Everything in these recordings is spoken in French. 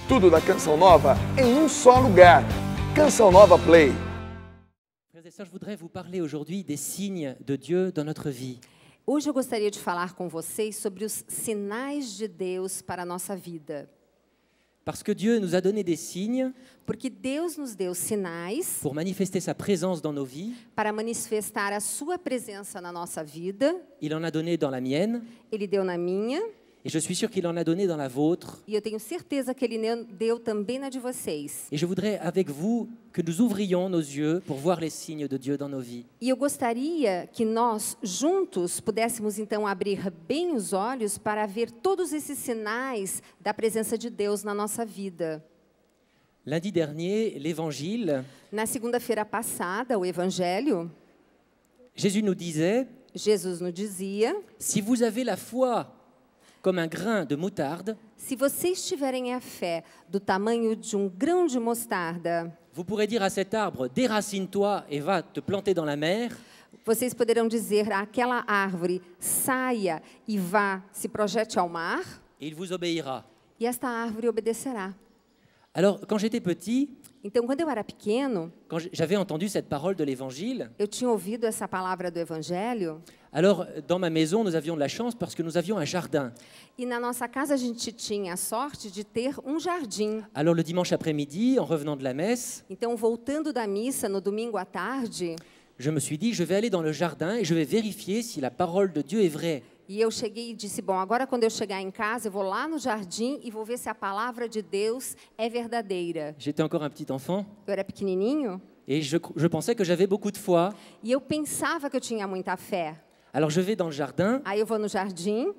Tudo da Canção Nova em um só lugar. Canção Nova Play. Frères et sœurs, je voudrais vous parler aujourd'hui des signes de Dieu dans notre vie. Hoje eu gostaria de falar com vocês sobre os sinais de Deus para a nossa vida. Parce que Dieu nous a donné des signes Porque Deus nos deu sinais pour manifester sa présence dans nos vies. para manifestar a sua presença na nossa vida. Il en a donné dans la mienne Ele deu na minha et je suis sûr qu'il en a donné dans la vôtre. e eu tenho certeza que Ele deu também na de vocês. Et je voudrais avec vous que nous ouvrions nos yeux pour voir les signes de Dieu dans nos vies. E eu gostaria que nós, juntos, pudéssemos então abrir bem os olhos para ver todos esses sinais da presença de Deus na nossa vida. Lundi dernier, l'Évangile, Na segunda-feira passada, o Evangelho, Jésus nous disait, Jesus nos dizia: si vous avez la foi comme un grain de moutarde, se vocês tiverem a fé do tamanho de um grão de mostarda, vous pourrez dire à cet arbre, déracine-toi et va te planter dans la mer. vocês poderão dizer àquela árvore: saia e vá, se projete ao mar, Et il vous obéira. e esta árvore obedecerá. Alors, quand j'étais petit, Então, quando eu era pequeno, quand j'avais entendu cette parole de l'Évangile, eu tinha ouvido essa palavra do Evangelho, alors dans ma maison, nous avions de la chance parce que nous avions un jardin. e na nossa casa a gente tinha a sorte de ter um jardim. Alors le dimanche après-midi, en revenant de la messe, Então, voltando da missa no domingo à tarde, je me suis dit, je vais aller dans le jardin et je vais vérifier si la parole de Dieu est vraie. e eu cheguei e disse: bom, agora quando eu chegar em casa, eu vou lá no jardim e vou ver se a palavra de Deus é verdadeira. J'étais encore un petit enfant Eu era pequenininho et je pensais que j'avais beaucoup de foi. e eu pensava que eu tinha muita fé. Alors je vais dans le jardin, Aí eu vou no jardim,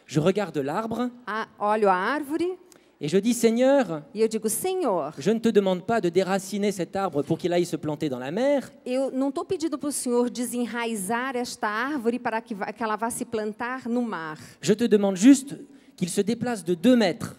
je regarde l'arbre olho a árvore et je dis, Seigneur, e eu digo: Senhor, je ne te demande pas de déraciner cet arbre pour qu'il aille se planter dans la mer. eu não estou pedindo para o Senhor desenraizar esta árvore para que ela vá se plantar no mar. Je te demande juste qu'il se déplace de 2 mètres.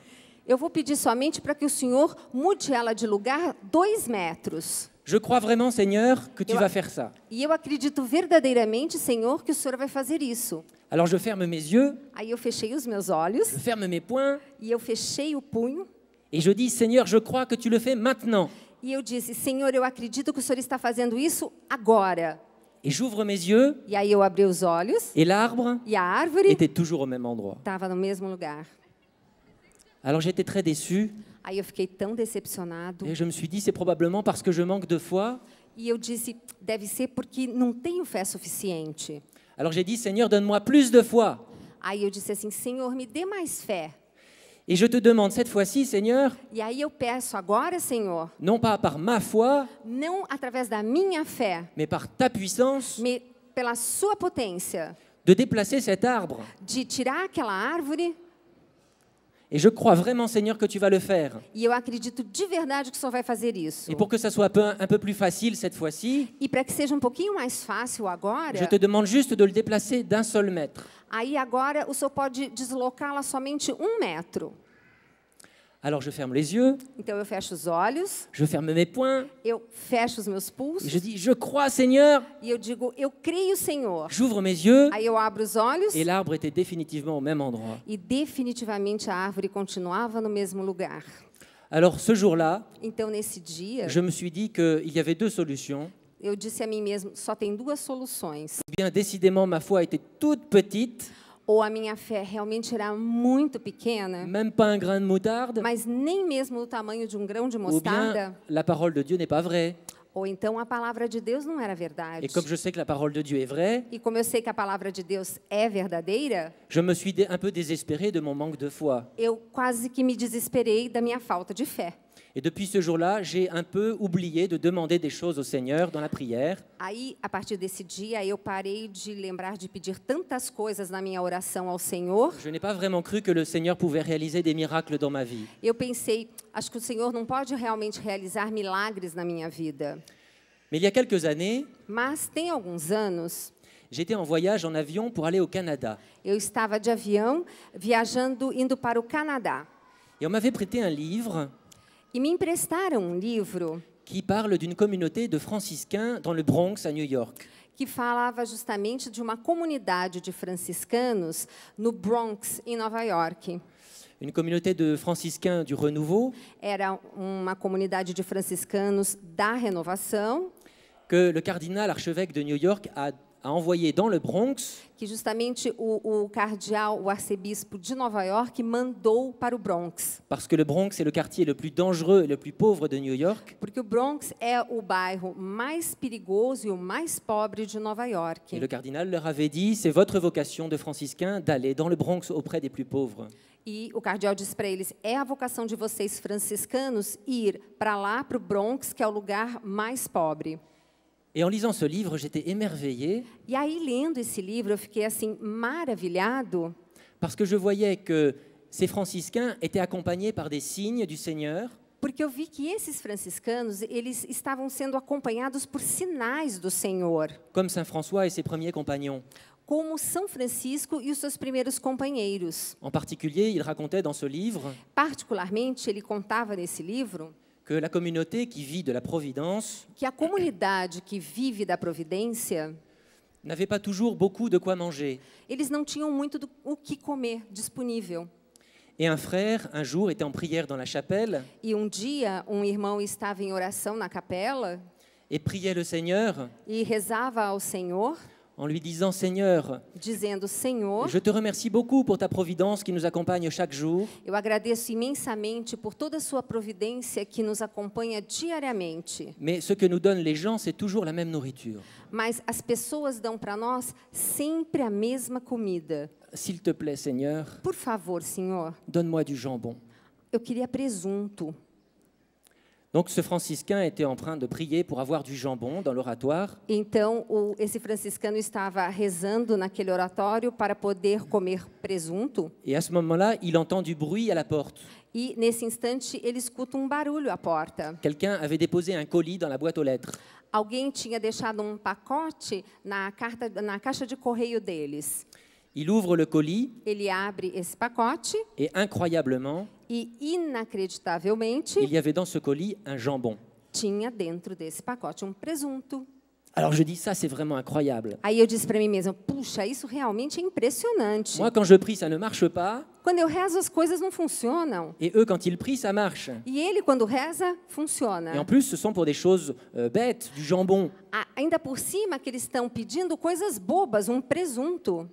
Eu vou pedir somente para que o Senhor mude ela de lugar 2 metros. Je crois vraiment, Seigneur, que tu vas faire ça. E eu acredito verdadeiramente, Senhor, que o Senhor vai fazer isso. Alors je ferme mes yeux, Aí eu fechei os meus olhos je ferme mes poings e eu fechei o punho et je dis, Seigneur, je crois que tu le fais maintenant. e eu disse: Senhor, eu acredito que o Senhor está fazendo isso agora. Et j'ouvre mes yeux E aí eu abri os olhos et l'arbre e a árvore était toujours au même endroit. estava no mesmo lugar. Alors j'étais très déçu Aí eu fiquei tão decepcionado et je me suis dit, c'est probablement parce que je manque de foi. e eu disse: deve ser porque não tenho fé suficiente. Alors j'ai dit, Seigneur, donne-moi plus de foi. Aí eu disse assim: Senhor, me dê mais fé. Et je te demande cette fois-ci, Seigneur, E aí eu peço agora, Senhor, non pas par ma foi, não através da minha fé, mais par ta puissance, pela sua potência, de déplacer cet arbre. de tirar aquela árvore. Et je crois vraiment, Seigneur, que tu vas le faire. E eu acredito de verdade que o Senhor vai fazer isso. Et pour que ça soit un peu plus facile cette fois-ci, E para que seja um pouquinho mais fácil agora, je te demande juste de le déplacer d'1 seul mètre. aí agora o Senhor pode deslocá-la somente 1 metro. Alors je ferme les yeux, Então eu fecho os olhos, je ferme mes poings, eu fecho os meus et pulsos je dis, je crois, Seigneur. e eu digo: eu creio, Senhor. J'ouvre mes yeux Aí eu abro os olhos et l'arbre était définitivement au même endroit. e definitivamente a árvore continuava no mesmo lugar. Alors ce jour-là, Então nesse dia, je me suis dit qu'il y avait 2 solutions. eu disse a mim mesmo: só tem 2 soluções. Ou bien décidément ma foi était toute petite, Ou a minha fé realmente era muito pequena, même pas un grain de moutarde, mas nem mesmo do tamanho de um grão de ou bien mostarda, la parole de Dieu n'est pas vraie. ou então a palavra de Deus não era verdade. Et comme je sais que la parole de Dieu est vraie, E como eu sei que a palavra de Deus é verdadeira, je me suis un peu désespéré de mon manque de foi. eu quase que me desesperei da minha falta de fé. Et depuis ce jour-là, j'ai un peu oublié de demander des choses au Seigneur dans la prière. Aí, a partir desse dia, eu parei de lembrar de pedir tantas coisas na minha oração ao Senhor. Je n'ai pas vraiment cru que le Seigneur pouvait réaliser des miracles dans ma vie. Eu pensei: acho que o Senhor não pode realmente realizar milagres na minha vida. Mais il y a quelques années, Mas tem alguns anos, j'étais en voyage en avion pour aller au Canada. eu estava de avião, viajando, indo para o Canadá. Et on m'avait prêté un livre E me emprestaram um livro qui parle d'une communauté de franciscains dans le Bronx, à New York. que falava justamente de uma comunidade de franciscanos no Bronx, em Nova York. une communauté de franciscains du Renouveau Era uma comunidade de franciscanos da Renovação, que le cardinal archevêque de New York a envoyé dans le Bronx que justamente o cardeal, o arcebispo de Nova York, mandou para o Bronx. parce que le Bronx est le quartier le plus dangereux et le plus pauvre de New York. Porque o Bronx é o bairro mais perigoso e o mais pobre de Nova York. Et le cardinal leur avait dit, c'est votre vocation de franciscain d'aller dans le Bronx auprès des plus pauvres. E o cardeal disse para eles: é a vocação de vocês franciscanos ir para lá, para o Bronx, que é o lugar mais pobre. Et en lisant ce livre, j'étais émerveillé E aí, lendo esse livro, eu fiquei assim, maravilhado, parce que je voyais que ces franciscains étaient accompagnés par des signes du Seigneur, porque eu vi que esses franciscanos, eles estavam sendo acompanhados por sinais do Senhor, comme Saint François et ses premiers compagnons. como São Francisco e os seus primeiros companheiros. En particulier, il racontait dans ce livre Particularmente, ele contava nesse livro que la communauté qui vit de la providence que a comunidade que vive da providência, n'avait pas toujours beaucoup de quoi manger. eles não tinham muito o que comer disponível. Et un frère, un jour, était en prière dans la chapelle E um dia, um irmão estava em oração na capela et priait le Seigneur e rezava ao Senhor, en lui disant « Seigneur, dizendo: Senhor, je te remercie beaucoup pour ta providence qui nous accompagne chaque jour, eu agradeço imensamente por toda a sua providência que nos acompanha diariamente. mais ce que nous donnent les gens, c'est toujours la même nourriture. Mas as pessoas dão para nós sempre a mesma comida. S'il te plaît, Seigneur, Por favor, Senhor, donne-moi du jambon. » eu queria presunto. Donc ce franciscain était en train de prier pour avoir du jambon dans l'oratoire. Então, esse franciscano estava rezando naquele oratório para poder comer presunto. Et à ce moment-là, il entend du bruit à la porte. E, nesse instante, ele escuta um barulho à porta. Quelqu'un avait déposé un colis dans la boîte aux lettres. Alguém tinha deixado um pacote na caixa de correio deles. Il ouvre le colis Ele abre esse pacote et incroyablement, e, inacreditavelmente, il y avait dans ce colis un jambon. tinha dentro desse pacote um presunto. Alors je dis, ça c'est vraiment incroyable. Aí eu disse para mim mesma: puxa, isso realmente é impressionante. Moi, quand je prie, ça ne marche pas. Quando eu rezo, as coisas não funcionam. Et eux, quand ils prient, ça marche. E ele, quando reza, funciona. Et en plus, ce sont pour des choses bêtes, du jambon. Ainda por cima que eles estão pedindo coisas bobas, um presunto.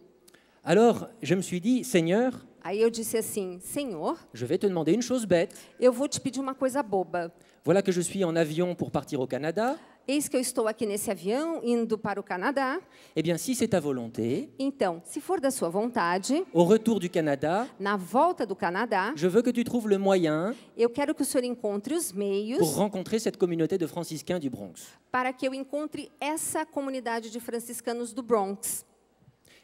Alors, je me suis dit, Seigneur, Aí eu disse assim: Senhor, je vais te demander une chose bête. eu vou te pedir uma coisa boba. Voilà que je suis en avion pour partir au Canada. Eis que eu estou aqui nesse avião, indo para o Canadá. Eh bien, si c'est ta volonté, Então, se for da sua vontade, au retour du Canada, na volta do Canadá, je veux que tu trouves le moyen eu quero que o senhor encontre os meios pour rencontrer cette communauté de franciscains du Bronx. para que eu encontre essa comunidade de franciscanos do Bronx.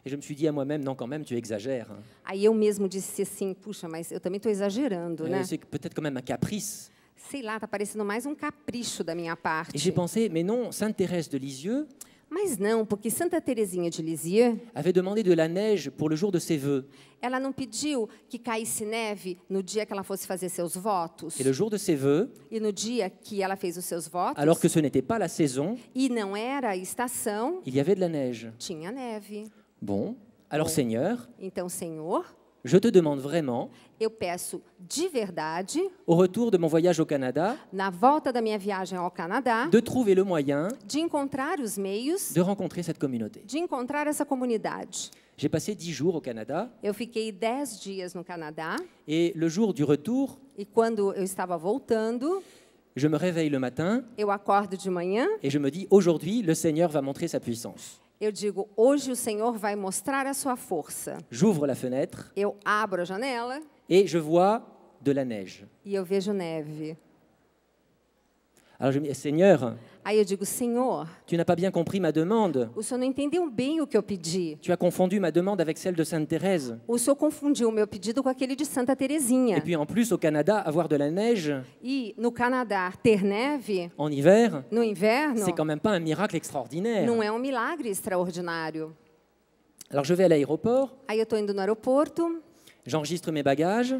Et je me suis dit à moi-même, non, quand même, tu exagères. Aí eu mesmo disse assim: puxa, mas eu também estou exagerando, né? C'est peut-être quand même un caprice. Sei lá, tá parecendo mais um capricho da minha Et parte. j'ai pensé, mais non, Sainte Thérèse de Lisieux Mas não, porque Santa Teresinha de Lisieux, avait demandé de la neige pour le jour de ses vœux. ela não pediu que caísse neve no dia que ela fosse fazer seus votos. Et le jour de ses vœux, E no dia que ela fez os seus votos, alors que ce n'était pas la saison, e não era a estação, il y avait de la neige. tinha neve. Bon, alors Bon. Seigneur, Então, Senhor, je te demande vraiment, eu peço de verdade, au retour de mon voyage au Canada, na volta da minha viagem ao Canadá, de trouver le moyen de encontrar os meios de rencontrer cette communauté. de encontrar essa comunidade. J'ai passé 10 jours au Canada Eu fiquei 10 dias no Canadá et le jour du retour, e quando eu estava voltando, je me réveille le matin eu acordo de manhã, et je me dis, aujourd'hui, le Seigneur va montrer sa puissance. eu digo: hoje o Senhor vai mostrar a sua força. J'ouvre la fenêtre Eu abro a janela et je vois de la neige. e eu vejo neve. Alors je me dis, Seigneur, Aí eu digo: Senhor, tu n'as pas bien compris ma demande. o Senhor não entendeu bem o que eu pedi. Tu as confondu ma demande avec celle de Sainte Thérèse. O Senhor confundiu o meu pedido com aquele de Santa Teresinha. Et puis en plus, au Canada, avoir de la neige E no Canadá, ter neve en hiver, no inverno c'est quand même pas un miracle extraordinaire. não é um milagre extraordinário. Alors je vais à l'aéroport, Aí eu estou indo no aeroporto j'enregistre mes bagages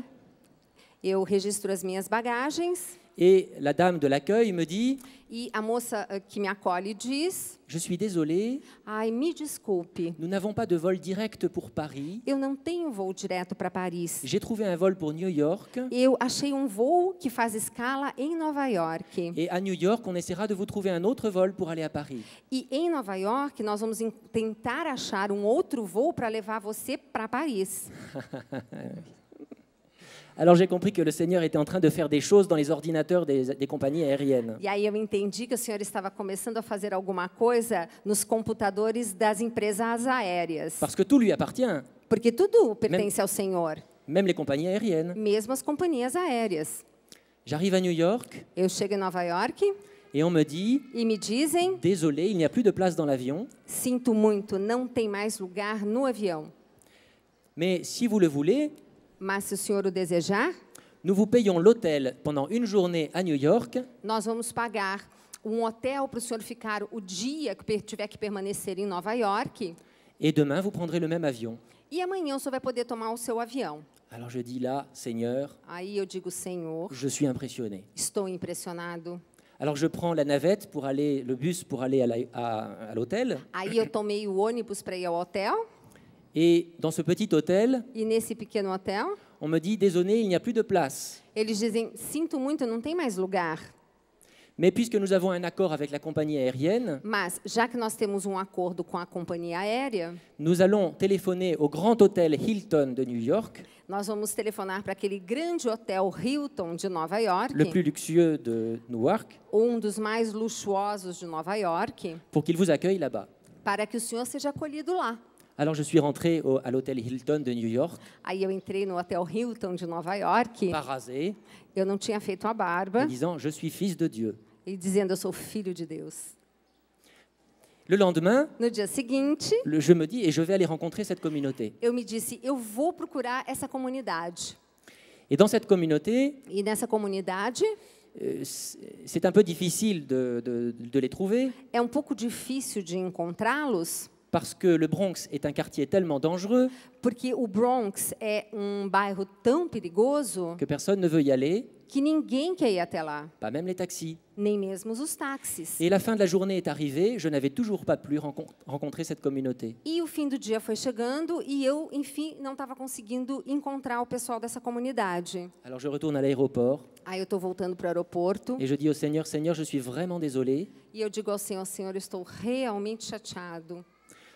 Eu registro as minhas bagagens et la dame de l'accueil me dit e a moça que me acolhe diz: « Je suis désolé, ai, me desculpe, nous n'avons pas de vol direct pour Paris. eu não tenho voo direto para Paris. J'ai trouvé un vol pour New York Eu achei um voo que faz escala em Nova York. et à New York, on essaiera de vous trouver un autre vol pour aller à Paris. E em Nova York, nós vamos tentar achar um outro voo para levar você para Paris. » Alors j'ai compris que le Seigneur était en train de faire des choses dans les ordinateurs des compagnies aériennes. E aí eu entendi que o Senhor estava começando a fazer alguma coisa nos computadores das empresas aéreas. Parce que tout lui appartient, Porque tudo pertence ao Senhor, même les compagnies aériennes. mesmo as companhias aéreas. J'arrive à New York Eu chego em Nova York et on me dit e me dizem: « Désolé, il n'y a plus de place dans l'avion, sinto muito, não tem mais lugar no avião. mais si vous le voulez, Mas se o senhor o desejar, nous vous payons l'hôtel pendant une journée à New York nós vamos pagar um hotel para o senhor ficar o dia que tiver que permanecer em Nova York. et demain vous prendrez le même avion. E amanhã o senhor vai poder tomar o seu avião. » Alors je dis là, Seigneur, Aí eu digo: Senhor, je suis impressionné. estou impressionado. Alors je prends la navette pour aller, le bus pour aller à l'hôtel. Aí eu tomei o ônibus para ir ao hotel. Et dans ce petit hôtel, E nesse pequeno hotel, on me dit, désolé, il n'y a plus de place. eles dizem: sinto muito, não tem mais lugar. Mais puisque nous avons un accord avec la compagnie aérienne, Mas, já que nós temos um acordo com a companhia aérea, nous allons téléphoner au grand hôtel Hilton de New York, nós vamos telefonar para aquele grande hotel Hilton de Nova York, le plus luxueux de Newark, um dos mais luxuosos de Nova York, pour qu'il vous accueille là-bas. para que o senhor seja acolhido lá. Alors je suis rentré à l'hôtel Hilton de New York, Aí eu entrei no hotel Hilton de Nova York, pas rasé, eu não tinha feito a barba, en disant, je suis fils de Dieu. e dizendo: eu sou filho de Deus. Le lendemain, No dia seguinte, je me dis, et je vais aller rencontrer cette communauté. eu me disse: eu vou procurar essa comunidade. Et dans cette communauté, E nessa comunidade, c'est un peu difficile de les trouver, é um pouco difícil de encontrá-los, parce que le Bronx est un quartier tellement dangereux porque o Bronx é bairro tão perigoso que personne ne veut y aller, que ninguém quer ir até lá, pas même les taxis. nem mesmo os táxis. Et la fin de la journée est arrivée, je n'avais toujours pas pu rencontrer cette communauté. E o fim do dia foi chegando e eu, enfim, não estava conseguindo encontrar o pessoal dessa comunidade. Alors je retourne à l'aéroport Aí eu estou voltando para o aeroporto et je dis au Seigneur, Seigneur, je suis vraiment désolé, e eu digo ao Senhor: Senhor, eu estou realmente chateado.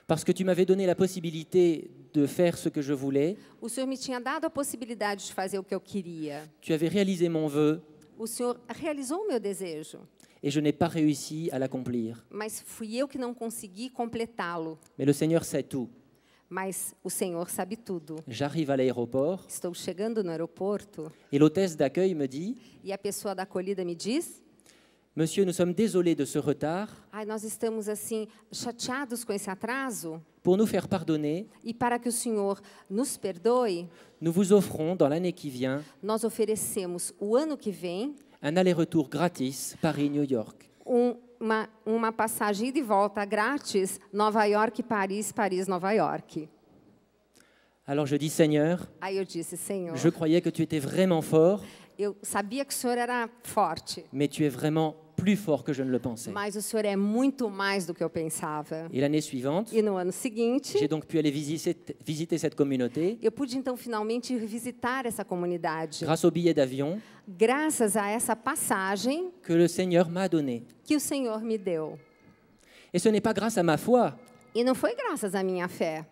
parce que tu m'avais donné la possibilité de faire ce que je voulais, O Senhor me tinha dado a possibilidade de fazer o que eu queria. tu avais réalisé mon vœu O Senhor realizou o meu desejo, et je n'ai pas réussi à l'accomplir. mas fui eu que não consegui completá-lo. Mais le Seigneur sait tout. Mas o Senhor sabe tudo. J'arrive à l'aéroport Estou chegando no aeroporto et l'hôtesse d'accueil me dit, e a pessoa da acolhida me diz: Monsieur, nous sommes désolés de ce retard. ai, nós estamos assim chateados com esse atraso, Pour nous faire pardonner, e para que o Senhor nos perdoe, nous vous offrons, dans l'année qui vient, nós oferecemos o ano que vem un aller-retour gratis Paris-New York. uma passagem de volta grátis, Nova York, Paris, Paris, Nova York. Alors je dis, Seigneur, Aí eu disse: Senhor, je croyais que tu étais vraiment fort, eu sabia que o Senhor era forte, mais tu es vraiment plus fort que je ne le pensais. mas o Senhor é muito mais do que eu pensava. Et l'année suivante, E no ano seguinte, j'ai donc pu aller visiter cette communauté eu pude então finalmente ir visitar essa comunidade, grâce au billet d'avion graças a essa passagem que le Seigneur m'a donné. que o Senhor me deu. Et ce n'est pas grâce à ma foi, E não foi graças à minha fé.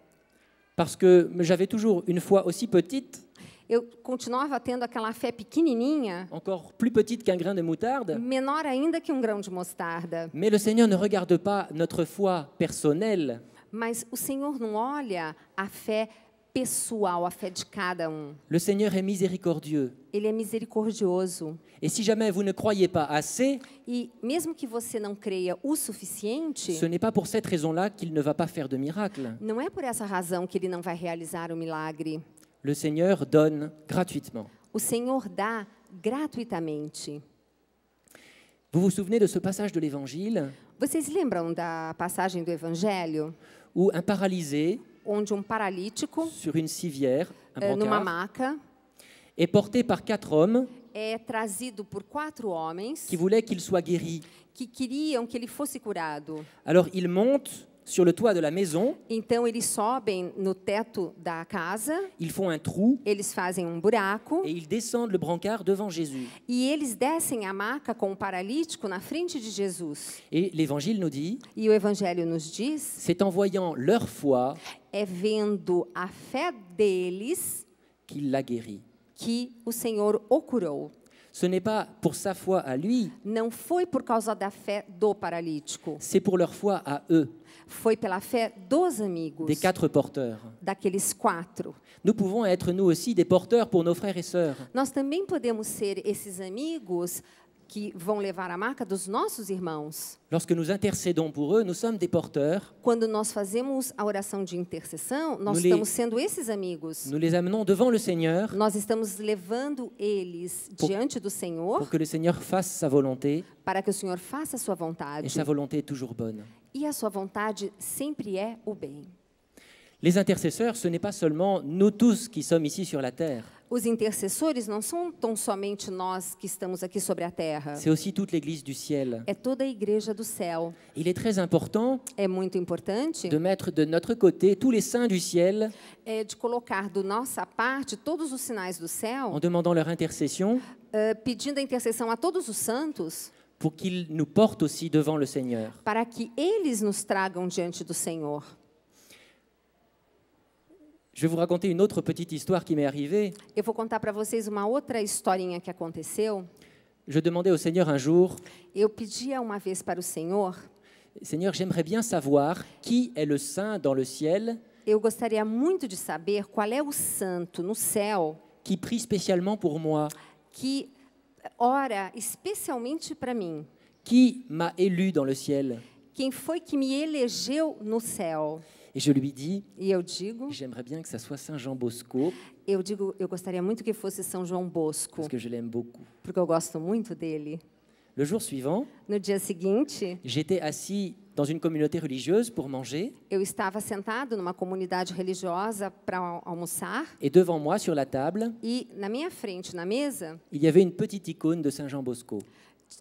parce que j'avais toujours une foi aussi petite, Eu continuava tendo aquela fé pequenininha, encore plus petite qu'un grain de moutarde. menor ainda que grão de mostarda. Mais le Seigneur ne regarde pas notre foi personnelle, Mas o Senhor não olha a fé pessoal, a fé de cada le Seigneur est miséricordieux. Ele é misericordioso. Et si jamais vous ne croyez pas assez, E mesmo que você não creia o suficiente, ce n'est pas pour cette raison-là qu'il ne va pas faire de miracle. não é por essa razão que ele não vai realizar o milagre. Le Seigneur donne gratuitement. O Senhor dá gratuitamente. Vous vous souvenez de ce passage de l'Évangile Vocês lembram da passagem do Evangelho, où un paralysé onde paralítico, sur une civière, un numa brancard, maca, est porté par 4 hommes é trazido por 4 homens qui voulaient qu'il soit guéri. que queriam que ele fosse curado. Alors ils montent sur le toit de la maison, Então eles sobem no teto da casa, ils font un trou eles fazem um buraco et ils descendent le brancard devant Jésus. e eles descem a maca com o paralítico na frente de Jesus. Et l'Évangile nous dit, E o Evangelho nos diz, c'est en voyant leur foi é vendo a fé deles qu'il l'a guéri. que o Senhor o curou. Ce n'est pas pour sa foi à lui, Não foi por causa da fé do paralítico, c'est pour leur foi à eux, foi pela fé dos amigos, des 4 porteurs. daqueles 4. Nous pouvons être nous aussi des porteurs pour nos frères et sœurs. Nós também podemos ser esses amigos que vão levar a marca dos nossos irmãos. Lorsque nous intercédons pour eux, nous sommes des porteurs. Quando nós fazemos a oração de intercessão, nós Nous les- estamos sendo esses amigos. Nous les amenons devant le Seigneur Nós estamos levando eles diante do pour Senhor que le Seigneur fasse sa volonté. para que o Senhor faça a sua Et vontade. sa volonté est toujours bonne. E a sua vontade sempre é o bem. Les intercesseurs, ce n'est pas seulement nous tous qui sommes ici sur la terre. Os intercessores não são tão somente nós que estamos aqui sobre a terra. C'est aussi toute l'Église du ciel. É toda a igreja do céu. Il est très important É muito importante de mettre de notre côté tous les saints du ciel de colocar do nossa parte todos os sinais do céu, en demandant leur intercession pedindo a intercessão a todos os santos, pour qu'ils nous portent aussi devant le Seigneur. para que eles nos tragam diante do Senhor. Je vais vous raconter une autre petite histoire qui m'est arrivée. Eu vou contar para vocês uma outra historinha que aconteceu. Je demandais au Seigneur un jour, Eu pedia uma vez para o Senhor, Seigneur, j'aimerais bien savoir qui est le saint dans le ciel eu gostaria muito de saber qual é o santo no céu qui prie spécialement pour moi, que ora especialmente para mim. qui m'a élu dans le ciel. Quem foi que me elegeu no céu? Et je lui dis, E eu digo, j'aimerais bien que ça soit Saint Jean Bosco, eu gostaria muito que fosse São João Bosco, parce que je l'aime beaucoup. porque eu gosto muito dele. Le jour suivant, No dia seguinte, j'étais assis dans une communauté religieuse pour manger, eu estava sentado numa comunidade religiosa para almoçar et devant moi, sur la table, e na minha frente, na mesa, il y avait une petite icône de Saint Jean Bosco.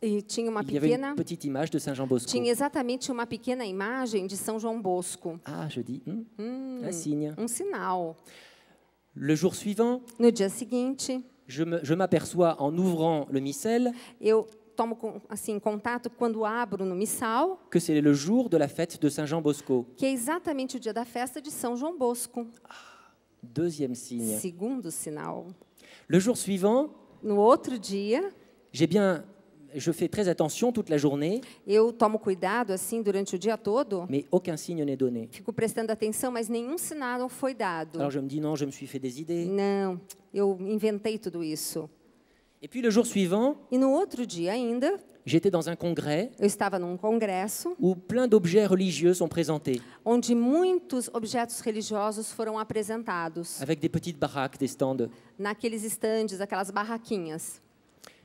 e tinha uma Il y avait pequena, une petite image de Saint Jean Bosco. tinha exatamente uma pequena imagem de São João Bosco, Ah, je dis, un signe. sinal. Le jour suivant, No dia seguinte, je m'aperçois en ouvrant le missel eu tomo assim contato quando abro no missal, que c'est le jour de la fête de Saint Jean Bosco. que é exatamente o dia da festa de São João Bosco. Deuxième signe. Segundo sinal. Le jour suivant, No outro dia, je fais très attention toute la journée, eu tomo cuidado assim durante o dia todo, mais aucun signe n'est donné. fico prestando atenção, mas nenhum sinal não foi dado. Alors je me dis non, je me suis fait des idées. Não, eu inventei tudo isso. Et puis le jour suivant, E no outro dia ainda, j'étais dans un congrès eu estava num congresso où plein d'objets religieux sont présentés, onde muitos objetos religiosos foram apresentados, avec des petites baraques, des stands. naqueles estandes, aquelas barraquinhas.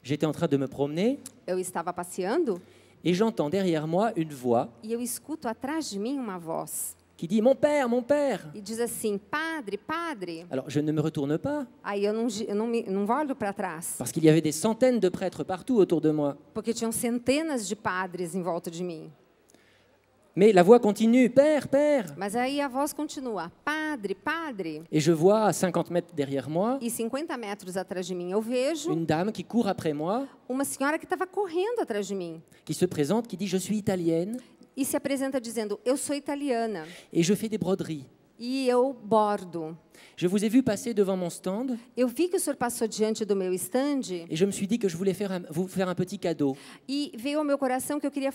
J'étais en train de me promener Eu estava passeando et j'entends derrière moi une voix e eu escuto atrás de mim uma voz qui dit « Mon père, mon père !» e diz assim: Padre, padre. Alors je ne me retourne pas, Aí eu não olho para trás, parce qu'il y avait des centaines de prêtres partout autour de moi. porque tinham centenas de padres em volta de mim. Mais la voix continue, Père, Père. Mas aí a voz continua, padre, padre. Et je vois à 50 mètres derrière moi E 50 metros atrás de mim eu vejo une dame qui court après moi, uma senhora que estava correndo atrás de mim qui se présente, qui dit je suis italienne e se apresenta dizendo, eu sou italiana et je fais des broderies. e eu bordo. Je vous ai vu passer devant mon stand Eu vi que o senhor passou diante do meu estande et je me suis dit que je voulais vous faire un petit cadeau. e veio ao meu coração que eu queria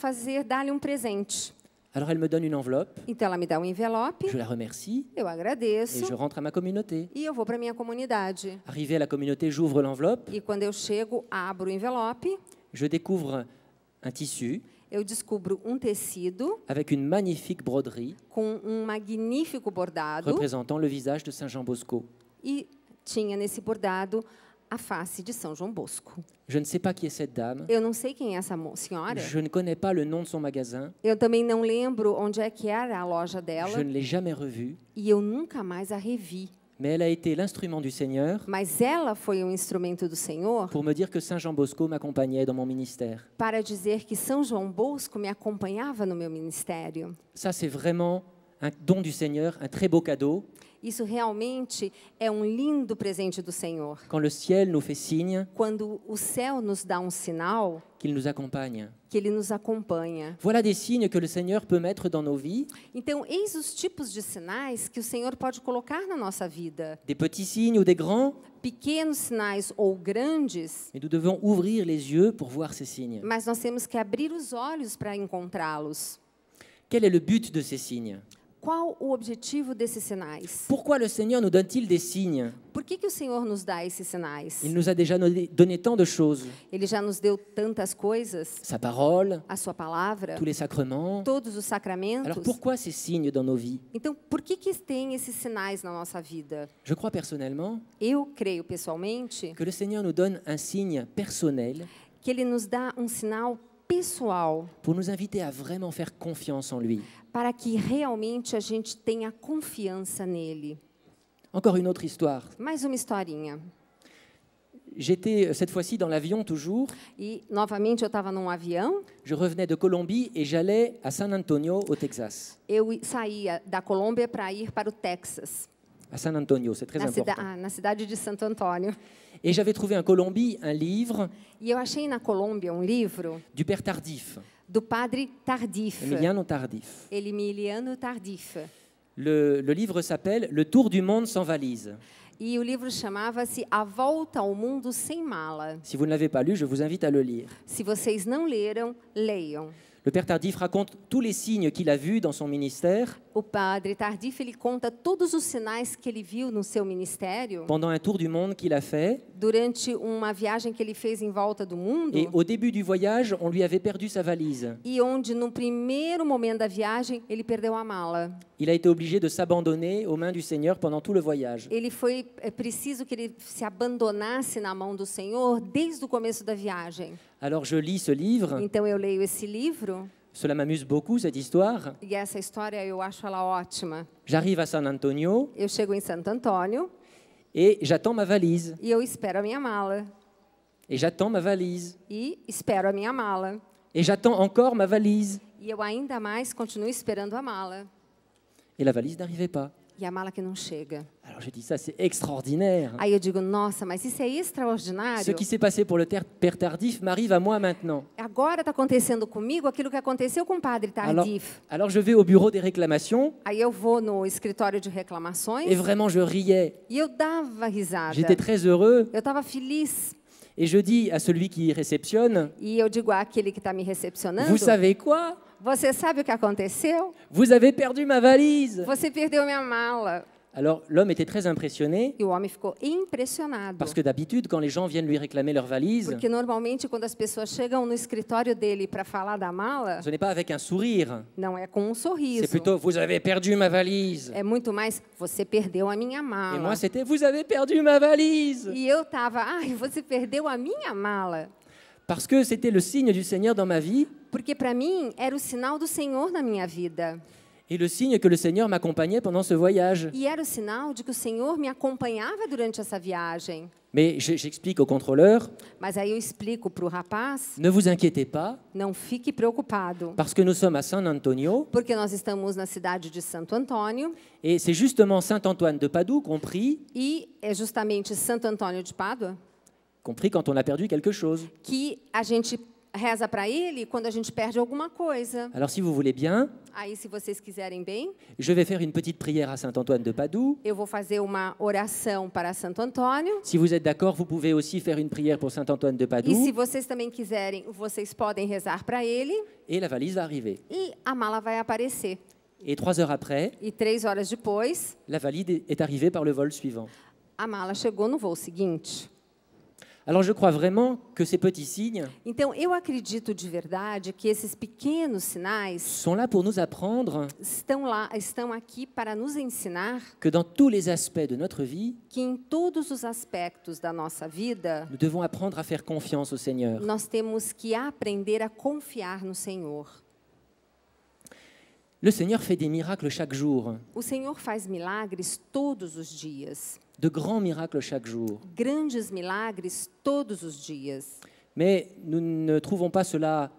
dar-lhe um presente. Alors elle me donne une enveloppe, Então ela me dá um envelope, je la remercie eu et agradeço je rentre à ma communauté. e eu vou para minha comunidade. Arrivé à la communauté, j'ouvre l'enveloppe, E quando eu chego, abro o envelope, je découvre un tissu eu descubro um tecido avec une magnifique broderie com um magnífico bordado représentant le visage de Saint Jean Bosco. e tinha nesse bordado a face de São João Bosco. Je ne sais pas qui est cette dame, Eu não sei quem é essa senhora. je ne connais pas le nom de son magasin, Eu também não lembro onde é que era a loja je dela ne l'ai jamais revue. e eu nunca mais a revi. mais elle a été l'instrument du Seigneur mas ela foi um instrumento do Senhor pour me dire que Saint Jean Bosco m'accompagnait dans mon ministère. para dizer que São João Bosco me acompanhava no meu ministério. Ça, c'est vraiment un don du Seigneur, un très beau cadeau. Isso realmente é um lindo presente do Senhor. Quand le ciel nous fait signe Quando o céu nos dá um sinal, qu'il nous accompagne. que Ele nos acompanha. Voilà des signes que le Seigneur peut mettre dans nos vies, Então, eis os tipos de sinais que o Senhor pode colocar na nossa vida. des petits signes ou des grands, Pequenos sinais ou grandes, mais nous devons ouvrir les yeux pour voir ces signes. mas nós temos que abrir os olhos para encontrá-los. Quel est le but de ces signes? Qual o objetivo desses sinais? Pourquoi le Seigneur nous donne-t-il des signes? Por que o Senhor nos dá esses sinais? Il nous a déjà donné tant de choses. Ele já nos deu tantas coisas, Sa parole, a sua palavra, tous les sacrements. todos os sacramentos. Alors pourquoi ces signes dans nos vies? Então, por que tem esses sinais na nossa vida? Je crois personnellement Eu creio pessoalmente que le Seigneur nous donne un signe personnel que Ele nos dá um sinal pessoal pour nous inviter à vraiment faire confiance en lui. para que realmente a gente tenha confiança nele. Encore une autre histoire. Mais uma historinha. J'étais cette fois-ci dans l'avion toujours. E, novamente, eu estava num avião. Je revenais de Colombie et j'allais à San Antonio, au Texas. Eu saía da Colômbia para ir para o Texas, À San Antonio, c'est très important. na cidade de Santo Antônio. Et j'avais trouvé en Colombie un livre E eu achei na Colômbia um livro du Père Tardif, do padre Tardif, Emiliano Tardif. Emiliano Tardif. Le livre s'appelle « Le tour du monde sans valise ». E o livro chamava-se A Volta ao Mundo Sem Mala. Si vous ne l'avez pas lu, je vous invite à le lire. Se vocês não leram, leiam. Le Père Tardif raconte tous les signes qu'il a vus dans son ministère O padre Tardif, ele conta todos os sinais que ele viu no seu ministério pendant un tour du monde qu'il a fait. durante uma viagem que ele fez em volta do mundo. Et au début du voyage, on lui avait perdu sa valise. E onde, no primeiro momento da viagem, ele perdeu a mala. Il a été obligé de s'abandonner aux mains du Seigneur pendant tout le voyage. Ele foi preciso que ele se abandonasse na mão do Senhor desde o começo da viagem. Alors je lis ce livre. Então eu leio esse livro Cela m'amuse beaucoup, cette histoire. e essa história eu acho ela ótima. J'arrive à San Antonio Eu chego em Santo Antônio et j'attends ma valise. e eu espero a minha mala. Et j'attends ma valise. E espero a minha mala. Et j'attends encore ma valise. E eu ainda mais continuo esperando a mala. Et la valise n'arrivait pas. E a mala que não chega. Alors je dis ça, c'est extraordinaire. Aí eu digo, nossa, mas isso é Ce extraordinário. qui s'est passé pour le Père Tardif m'arrive à moi maintenant. Agora está acontecendo comigo aquilo que aconteceu com o padre Tardif. Alors je vais au bureau des réclamations Aí eu vou no escritório de reclamações et vraiment je riais. e eu dava risada. J'étais très heureux Eu estava feliz. et je dis à celui qui réceptionne, E eu digo àquele que está me recepcionando, vous savez quoi? você sabe o que aconteceu? Vous avez perdu ma valise. Você perdeu minha mala. Alors l'homme était très impressionné E o homem ficou impressionado. parce que d'habitude quand les gens viennent lui réclamer leur valise, Porque normalmente quando as pessoas chegam no escritório dele para falar da mala, ce n'est pas avec un sourire, não é com um c'est sorriso. plutôt vous avez perdu ma valise. É muito mais, você perdeu a minha Et mala. moi c'était vous avez perdu ma valise. E eu tava, ai, você perdeu a minha mala. Parce que c'était le signe du Seigneur dans ma vie Porque para mim era o sinal do Senhor na minha vida. et le signe que le Seigneur m'accompagnait pendant ce voyage. E era o sinal de que o Senhor me acompanhava durante essa viagem. Mais j'explique au contrôleur, Mas aí eu explico para o rapaz, ne vous inquiétez pas, não fique preocupado, parce que nous sommes à San Antonio porque nós estamos na cidade de Santo Antônio et c'est justement Saint Antoine de Padoue qu'on prie e é justamente Santo Antônio de Pádua quand on a perdu quelque chose. que a gente reza para ele quando a gente perde alguma coisa. Alors si vous voulez bien, Aí, se vocês quiserem bem, je vais faire une petite prière à Saint Antoine de Padoue. eu vou fazer uma oração para Santo Antônio. Si vous êtes d'accord, vous pouvez aussi faire une prière pour Saint Antoine de E se Padoue vocês também quiserem, vocês podem rezar para ele et la valise va arriver. e a mala vai aparecer. Et 3 heures après, E 3 horas depois, la valise est arrivée par le vol suivant. a mala chegou no voo seguinte. Alors je crois vraiment que ces petits signes Então, eu acredito de verdade que esses pequenos sinais sont là pour nous apprendre estão aqui para nos ensinar que dans tous les aspects de notre vie, que em todos os aspectos da nossa vida, nous devons apprendre à faire confiance au Seigneur. nós temos que aprender a confiar no Senhor. Le Seigneur fait des miracles chaque jour, O Senhor faz milagres todos os dias, de grands miracles chaque jour. grandes milagres todos os dias. Mais nous ne trouvons pas cela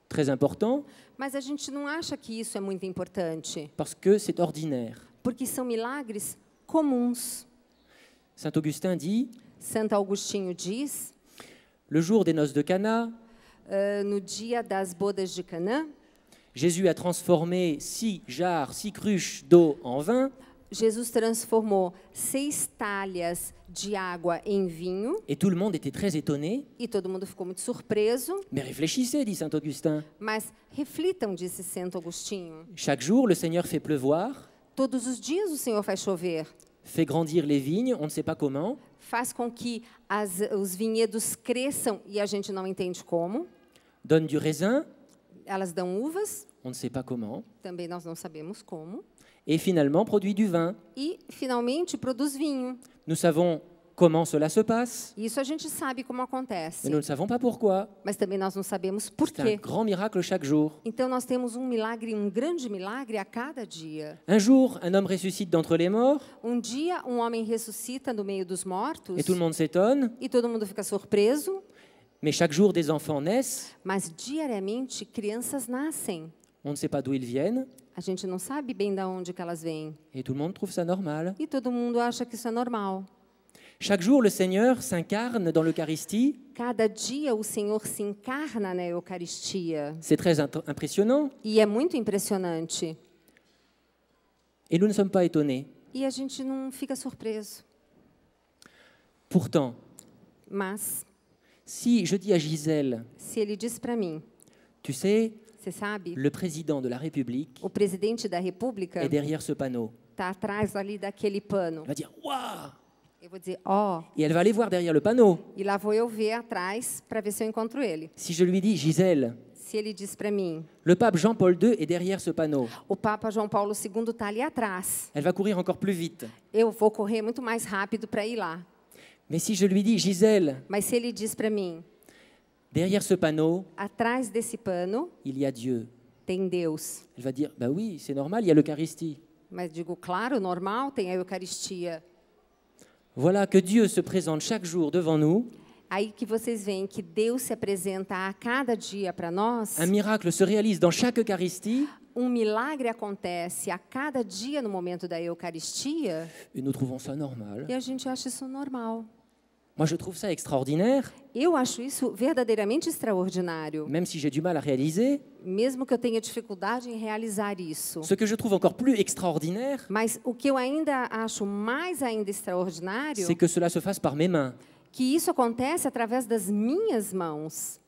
très important Mas a gente não acha que isso é muito importante, parce que c'est ordinaire. porque são milagres comuns. Saint Augustin dit, Santo Agostinho diz, le jour des noces de Cana, no dia das bodas de Canaã, Jésus a transformé 6 jarres, 6 cruches d'eau en vin, Jesus transformou 6 talhas de água em vinho et tout le monde était très étonné. e todo mundo ficou muito surpreso. Mais réfléchissez, dit Saint Augustin. Mas reflitam, disse Santo Agostinho. Chaque jour, le Seigneur fait pleuvoir, Todos os dias o Senhor faz chover, fait grandir les vignes, on ne sait pas comment, faz com que os vinhedos cresçam e a gente não entende como. donne du raisin, Elas dão uvas, on ne sait pas comment, também nós não sabemos como. et finalement produit du vin. E, finalmente, produz vinho. Nous savons comment cela se passe, Isso a gente sabe como acontece, mais nous ne savons pas pourquoi. mas também nós não sabemos por C'est un quê. grand miracle chaque jour. Então, nós temos um milagre, um grande milagre a cada dia. Un jour, un homme ressuscite d'entre les morts, Dia, um homem ressuscita no meio dos mortos et tout le monde s'étonne, e todo mundo fica surpreso, mais chaque jour, des enfants naissent, mas diariamente crianças nascem. on ne sait pas d'où ils viennent, A gente não sabe bem de onde que elas vêm. et tout le monde trouve ça normal. E todo mundo acha que isso é normal. Chaque jour, le Seigneur s'incarne dans l'Eucharistie. Cada dia o Senhor se encarna na Eucaristia. C'est très impressionnant, E é muito impressionante. et nous ne sommes pas étonnés. E a gente não fica surpreso. Pourtant, Mas, si je dis à Gisèle, se ele diz para mim, tu sais, você sabe, le président de la République o presidente da República est derrière ce panneau, está atrás ali daquele pano. elle va dire « Waouh !» Eu vou dizer, ó, et elle va aller voir derrière le panneau. e lá vou eu ver atrás para ver se eu encontro ele. Si je lui dis « Gisèle, Se ele diz para mim, le pape Jean-Paul II est derrière ce panneau », o Papa João Paulo II está ali atrás, elle va courir encore plus vite. eu vou correr muito mais rápido para ir lá. Mais si je lui dis « Gisèle, Mas se ele diz para mim, derrière ce panneau, atrás desse pano il y a Dieu », tem Deus. elle va dire « Bah oui, c'est normal, il y a l'Eucharistie ». Mas digo, claro, normal, tem a Eucaristia. Voilà que Dieu se présente chaque jour devant nous. Aí que vocês veem que Deus se apresenta a cada dia para nós. Un miracle se réalise dans chaque Eucharistie Milagre acontece a cada dia no momento da Eucaristia et nous trouvons ça normal. e a gente acha isso normal. Moi, je trouve ça extraordinaire, Eu acho isso verdadeiramente extraordinário, même si j'ai du mal à réaliser. mesmo que eu tenha dificuldade em realizar isso. Ce que je trouve encore plus extraordinaire, Mas o que eu ainda acho mais ainda extraordinário c'est que cela se fasse par mes mains. que isso acontece através das minhas mãos.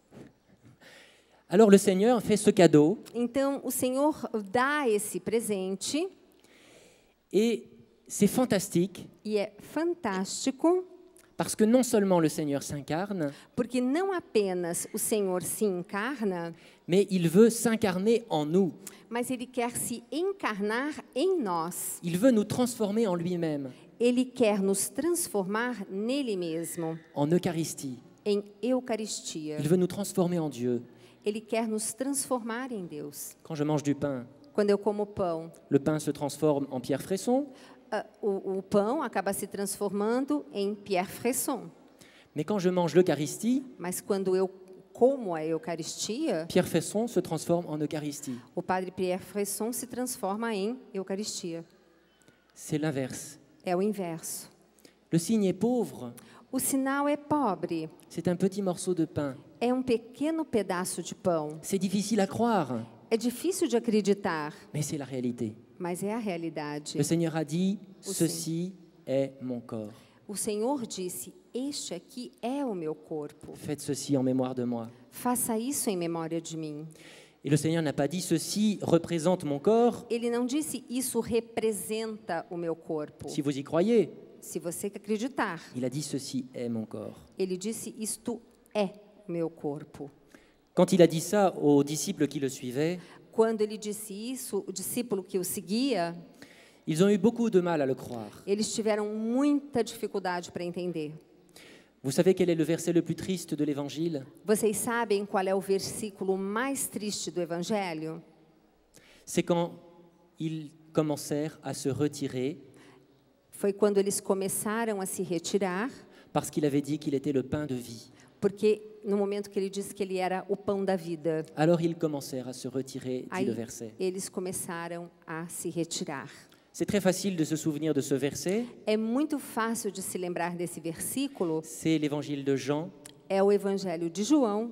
Alors le Seigneur fait ce cadeau Então, o Senhor dá esse presente et c'est fantastique e é fantástico, parce que non seulement le Seigneur s'incarne, porque não apenas o Senhor se encarna, mais il veut s'incarner en nous. mas Ele quer se encarnar em nós. Il veut nous transformer en lui-même, Ele quer nos transformar nele mesmo, en Eucharistie. em Eucaristia. Il veut nous transformer en Dieu. Ele quer nos transformar em Deus. Quand je mange du pain, Quando eu como pão, le pain se transforme en pierre fraisson, o pão acaba se transformando em Pierre Fresson. mais quand je mange l'Eucharistie, Mas quando eu como a Eucaristia, Pierre Fesson se transforme en Eucharistie. o Padre Pierre Fresson se transforma em Eucaristia. C'est l'inverse. É o inverso. Le signe est pauvre, O sinal é pobre. c'est un petit morceau de pain. É um pequeno pedaço de pão. C'est difficile à croire, É difícil de acreditar, mais c'est la réalité. mas é a realidade. Le Seigneur a dit, Aussi. ceci est mon corps. O Senhor disse: Este aqui é o meu corpo. Faites ceci en mémoire de moi. Faça isso em memória de mim. Et le Seigneur n'a pas dit, ceci représente mon corps, Ele não disse: Isso representa o meu corpo. si vous y croyez. Se você acreditar. Il a dit, ceci est mon corps. Ele disse: Isto é o meu corpo. Quand il a dit ça aux disciples qui le suivaient, Quando ele disse isso, o discípulo que o seguia, ils ont eu beaucoup de mal à le croire. eles tiveram muita dificuldade para entender. Vous savez quel est le verset le plus triste de l'Évangile? Vocês sabem qual é o versículo mais triste do Evangelho? c'est quand ils commencèrent à se retirer Foi quando eles começaram a se retirar, parce qu'il avait dit qu'il était le pain de vie. porque no momento que ele disse que ele era o pão da vida, Alors ils commencèrent à se retirer, dit aí le verset. eles começaram a se retirar. C'est très facile de se souvenir de ce verset. É muito fácil de se lembrar desse versículo, C'est l'évangile de Jean é o Evangelho de João,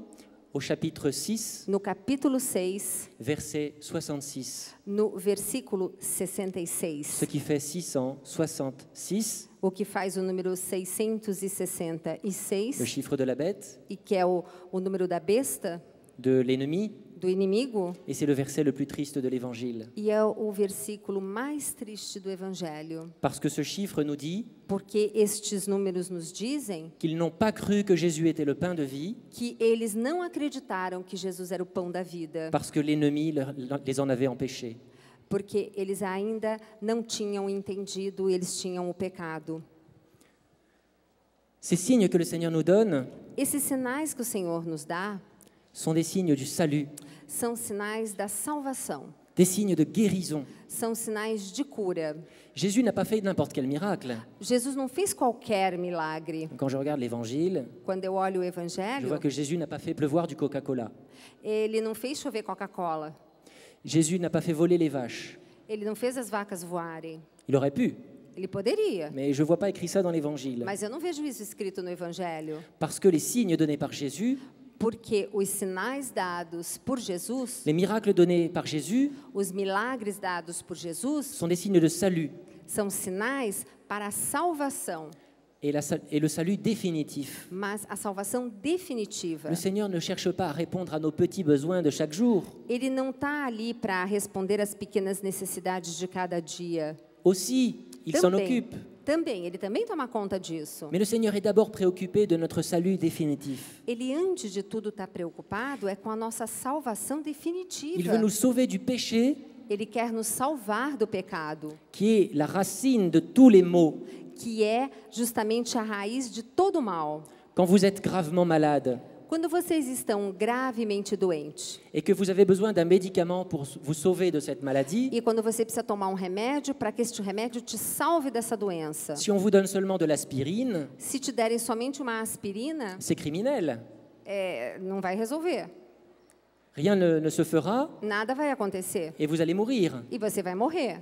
au chapitre 6, no capítulo 6, verset 66. no versículo 66, Ce qui fait 666, o que faz o número le 666, chiffre de la bête, e que é o número da besta, de l'ennemi, do inimigo, et c'est le verset le plus triste de l'évangile. e é o versículo mais triste do Evangelho, Parce que ce chiffre nous dit porque estes números nos dizem qu'ils n'ont pas cru que Jésus était le pain de vie, que eles não acreditaram que Jesus era o pão da vida, parce que l'ennemi les en avait empêchés. porque eles ainda não tinham entendido, eles tinham o pecado. Ces signes que le Seigneur nous donne Esses sinais que o Senhor nos dá sont des signes du salut, são sinais da salvação, des signes de guérison. são sinais de cura. Jésus n'a pas fait n'importe quel miracle. Jesus não fez qualquer milagre. Quand je regarde l'Évangile, Quando eu olho o je Evangelho, vois que Jésus n'a pas fait pleuvoir du Coca-Cola. ele não fez chover Coca-Cola, Jésus n'a pas fait voler les vaches. ele não fez as vacas voarem. Il aurait pu, Ele poderia, mais je ne vois pas écrit ça dans l'Évangile. mas eu não vejo isso escrito no Evangelho, Parce que les signes donnés par Jésus, porque os sinais dados por Jesus, les miracles donnés par Jésus, os milagres dados por Jesus, sont des signes de salut são sinais para a salvação, et le salut définitif. mas a salvação definitiva. Le Seigneur ne cherche pas à répondre à nos petits besoins de chaque jour. Ele não está ali para responder às pequenas necessidades de cada dia. Aussi, il s'en occupe. Ele também toma conta disso. Mais le Seigneur est d'abord préoccupé de notre salut définitif. Ele, antes de tudo, está preocupado é com a nossa salvação Il definitiva. veut nous sauver du péché, Ele quer nos salvar do pecado, qui est la racine de tous les maux. que é justamente a raiz de todo mal. Quand vous êtes gravement malade Quando vocês estão gravemente doentes et que vous avez besoin d'un médicament pour vous sauver de cette maladie, e quando você precisa tomar um remédio para que este remédio te salve dessa doença, si on vous donne seulement de l'aspirine, se te derem somente uma aspirina, c'est criminel. não vai resolver. Rien ne se fera Nada vai acontecer et vous allez mourir. e você vai morrer.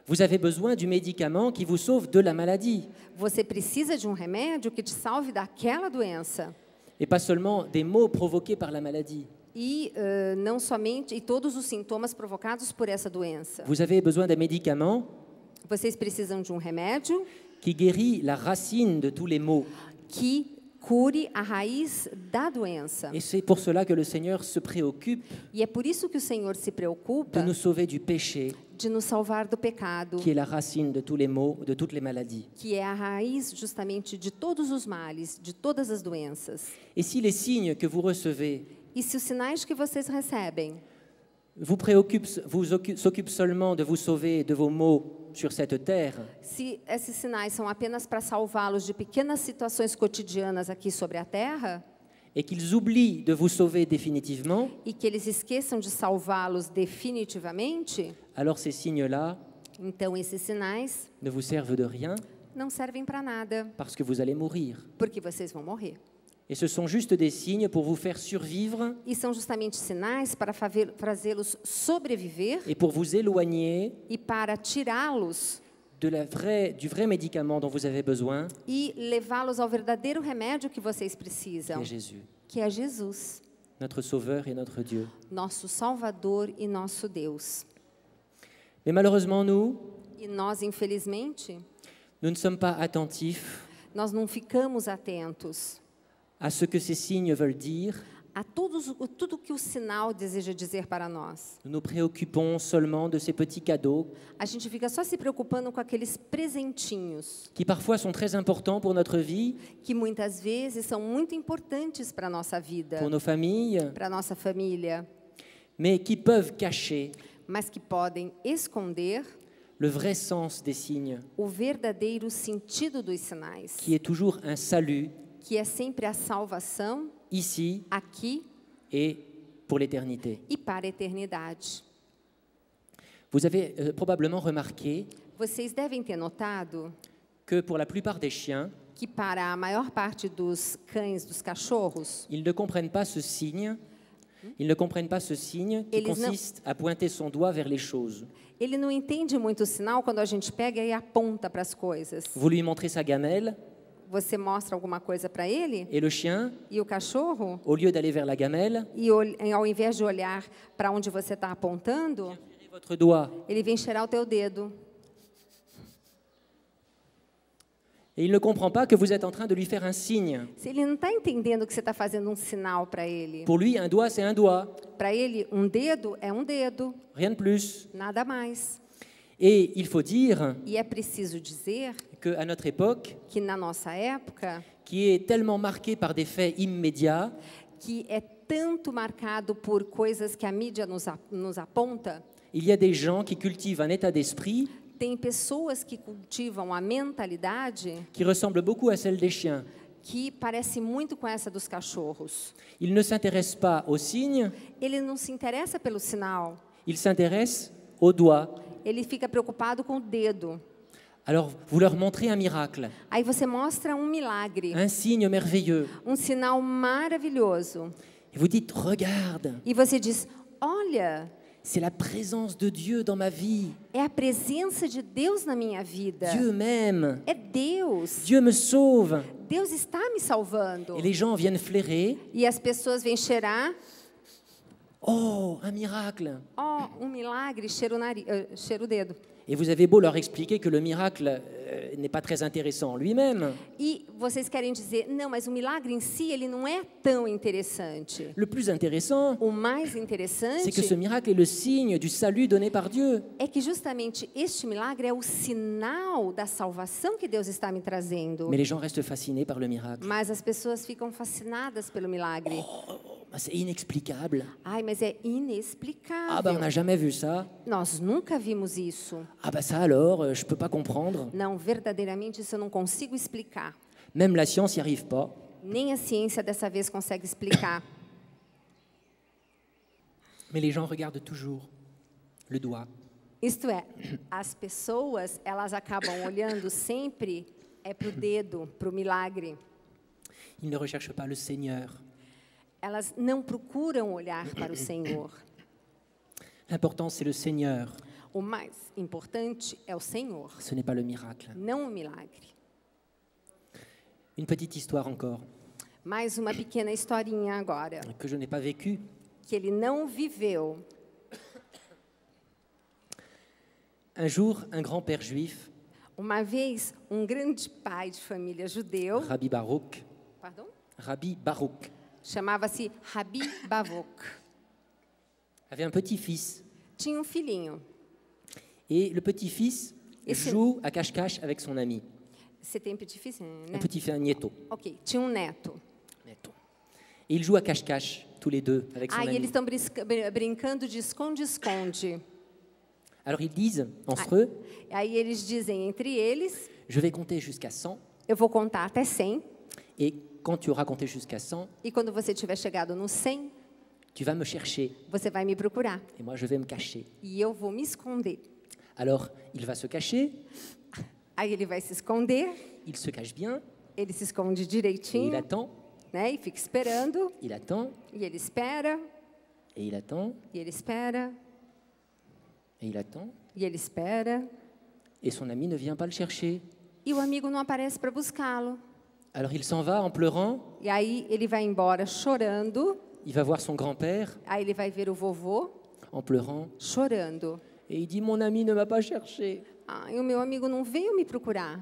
Vous avez besoin du médicament qui vous sauve de la maladie Você precisa de um remédio que te salve daquela doença. et pas seulement des maux provoqués par la maladie. E não somente todos os sintomas provocados por essa doença. Vous avez besoin d'un médicament Vocês precisam de um remédio qui guérit la racine de tous les maux. que cure a raiz da doença. Et c'est pour cela que le Seigneur se préoccupe E é por isso que o Senhor se preocupa de nous sauver du péché, de nos salvar do pecado, qui est la racine de tous les maux, de toutes les maladies. que é a raiz justamente de todos os males, de todas as doenças. Et si les signes que vous recevez E se os sinais que vocês recebem s'occupent seulement de vous sauver de vos maux sur cette terre, se esses sinais são apenas para salvá-los de pequenas situações cotidianas aqui sobre a terra, et qu'ils oublient de vous sauver définitivement, e que eles esqueçam de salvá-los definitivamente, alors ces signes-là então esses sinais ne vous servent de rien não servem para nada, parce que vous allez mourir. porque vocês vão morrer. Et ce sont juste des signes pour vous faire survivre E são justamente sinais para fazê-los sobreviver et pour vous éloigner e para tirá-los du vrai médicament dont vous avez besoin, e levá-los ao verdadeiro remédio que vocês qui precisam, est Jésus, que é Jesus, notre Sauveur et notre Dieu. nosso Salvador e nosso Deus. Mais malheureusement, nous E nós, infelizmente, ne sommes pas attentifs nós não ficamos atentos à ce que ces signes veulent dire. a tudo que o sinal deseja dizer para nós. Nous nous préoccupons seulement de ces petits cadeaux A gente fica só se preocupando com aqueles presentinhos qui parfois sont très importants pour notre vie, que muitas vezes são muito importantes para a nossa vida, pour nos familles, para a nossa família, mais qui peuvent cacher mas que podem esconder le vrai sens des signes, o verdadeiro sentido dos sinais, qui est toujours un salut que é sempre a salvação ici aqui et pour l'éternité. e para a eternidade. Vous avez probablement remarqué Vocês devem ter notado que pour la plupart des chiens, que para a maior parte dos cães, dos cachorros, ils ne comprennent pas ce signe. Ils ne comprennent pas ce signe qui Eles não- consiste à pointer son doigt vers les choses. ele não entende muito o sinal quando a gente pega e aponta para as coisas. Vous lui montrez sa gamelle Você mostra alguma coisa para ele et le chien, e o cachorro, au lieu d'aller vers la gamelle, e ao invés de olhar para onde você está apontando, tirez votre doigt. ele vem cheirar o teu dedo. Et il ne comprend pas que vous êtes en train de lui faire un signe. Se ele não está entendendo que você está fazendo um sinal para ele. Pour lui, un doigt, c'est un doigt, Para ele, um dedo é um dedo, rien de plus. nada mais. Et il faut dire E é preciso dizer qu'à notre époque, que na nossa época, qui est tellement marquée par des faits immédiats, que é tanto marcado por coisas que a mídia nos aponta, il y a des gens qui cultivent un état d'esprit tem pessoas que cultivam a mentalidade qui ressemble beaucoup à celle des chiens. que parece muito com essa dos cachorros. Ils ne s'intéressent pas aux signes, Ele não se interessa pelo sinal, ils s'intéressent aux doigts. ele fica preocupado com o dedo. Alors, vous leur montrez un miracle, Aí você mostra um milagre, un signe merveilleux. um sinal maravilhoso. Et vous dites, regarde, E você diz: olha, c'est la présence de Dieu dans ma vie. é a presença de Deus na minha vida. Dieu m'aime, É Deus. Dieu me sauve. Deus está me salvando. Et les gens viennent flairer, E as pessoas vêm cheirar. oh, un miracle. Ó, um milagre, cheira o dedo. Et vous avez beau leur expliquer que le miracle n'est pas très intéressant en lui-même. E vocês querem dizer, não, mas o milagre em si, ele não é tão interessante. Le plus intéressant, O mais c'est interessante que ce miracle est le signe du salut donné par Dieu. é que justamente este milagre é o sinal da salvação que Deus está me trazendo. Mais les gens restent fascinés par le miracle. Mas as pessoas ficam fascinadas pelo milagre. Bah, c'est inexplicable. Ai, mas é Ah ben, on inexplicável. n'a jamais vu ça. Nós nunca vimos isso. Ah bah ça alors, je peux pas comprendre. Não, verdadeiramente isso eu não consigo explicar. Même la science n'y arrive pas. Nem a ciência dessa vez consegue explicar. Mais les gens regardent toujours le doigt. Isto é, as pessoas, elas acabam olhando sempre para o dedo, para o milagre. Ils ne recherchent pas le Seigneur. Elas não procuram olhar para o Senhor. L'important, c'est le Seigneur. O mais importante é o Senhor, Ce n'est pas le miracle. não o milagre. Une petite histoire encore, Mais uma pequena historinha agora, que je n'ai pas vécue. que ele não viveu. Un jour, un grand-père juif, Uma vez, um grande pai de família judeu, Rabbi Baruch, chamava-se Rabi Bavok, avait un petit-fils. tinha um filhinho. Et le petit-fils Et c'est- joue à cache-cache avec son ami. Você tem petit-fils, Un né? petit-fils, un nieto. Ok, tinha um neto. Et ils jouent à cache-cache, tous les deux, avec son Aí ami. eles estão brincando de esconde-esconde. Alors ils disent entre eux, Aí eles dizem entre eles, je vais compter jusqu'à 100, eu vou contar até 100, et quand tu auras compté jusqu'à 100, e quando você tiver chegado no 100, tu vas me chercher, você vai me procurar. et moi je vais me cacher. E eu vou me esconder. Alors il va se cacher, Aí ele vai se esconder, il se cache bien, ele se esconde et il direitinho, attend, né? E fica esperando, il attend, e ele espera, et il attend, e ele espera, et il attend, e ele espera, et son ami ne vient pas le chercher. e o amigo não aparece para buscá-lo. Alors il s'en va en pleurant, E aí ele vai embora chorando, il va voir son grand-père aí ele vai ver o vovô en pleurant, chorando. et il dit, mon ami ne m'a pas cherché. Ah, e o meu amigo não veio me procurar.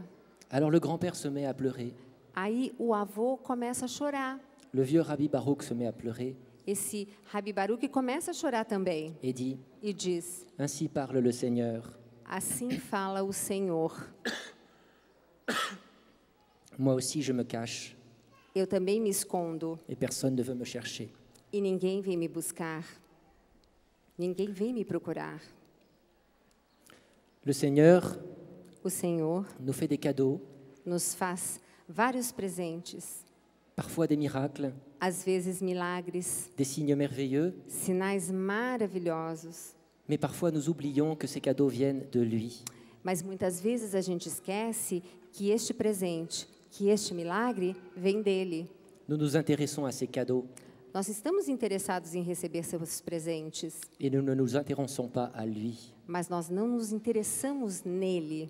Alors le grand-père se met à pleurer. Aí o avô começa a chorar. Le vieux Rabbi Baruch se met à pleurer Esse Rabi Baruch começa a chorar também et dit, e diz: ainsi parle le Seigneur. assim fala o Senhor. Moi aussi je me cache Eu também me escondo et personne ne veut me chercher. e ninguém vem me buscar. Ninguém vem me procurar. Le Seigneur O Senhor nous fait des cadeaux, nos faz vários presentes, parfois des miracles, às vezes milagres, des signes merveilleux, sinais maravilhosos, Mais parfois, nous oublions que ces cadeaux viennent de lui. Mas muitas vezes a gente esquece que este presente, que este milagre vem dele. Nous nous intéressons à ces cadeaux Nós estamos interessados em receber seus presentes, et nous ne nous intéressons pas à lui. mas nós não nos interessamos nele.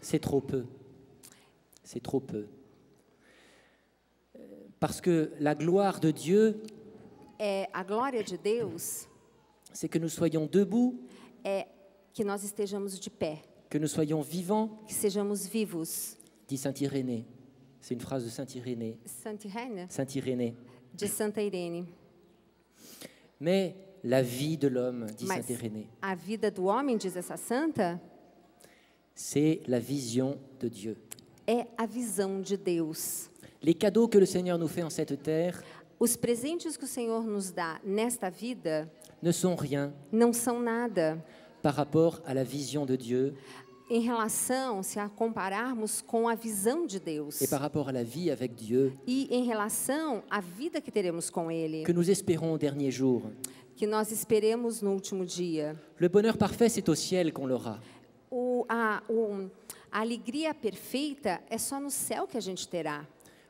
C'est trop peu. C'est trop peu. Parce que la gloire de Dieu, A glória de Deus c'est que nous soyons debout, é que nós estejamos de pé, que nous soyons vivants, que sejamos vivos. dit saint Irénée. C'est une phrase de saint Irénée. Santa Irene, Saint Irénée. de Santa Irene. Mais la vie de l'homme, dit Mas saint Irénée, a vida do homem, diz essa santa, c'est la vision de Dieu. é a visão de Deus. Les cadeaux que le Seigneur nous fait en cette terre Os presentes que o Senhor nos dá nesta vida ne sont rien não são nada par rapport à la vision de Dieu em relação, se a compararmos com a visão de Deus et par rapport à la vie avec Dieu e em relação à vida que teremos com Ele, que nous espérons au dernier jour. que nós esperemos no último dia. Le bonheur parfait, c'est au ciel qu'on l'aura. A alegria perfeita é só no céu que a gente terá.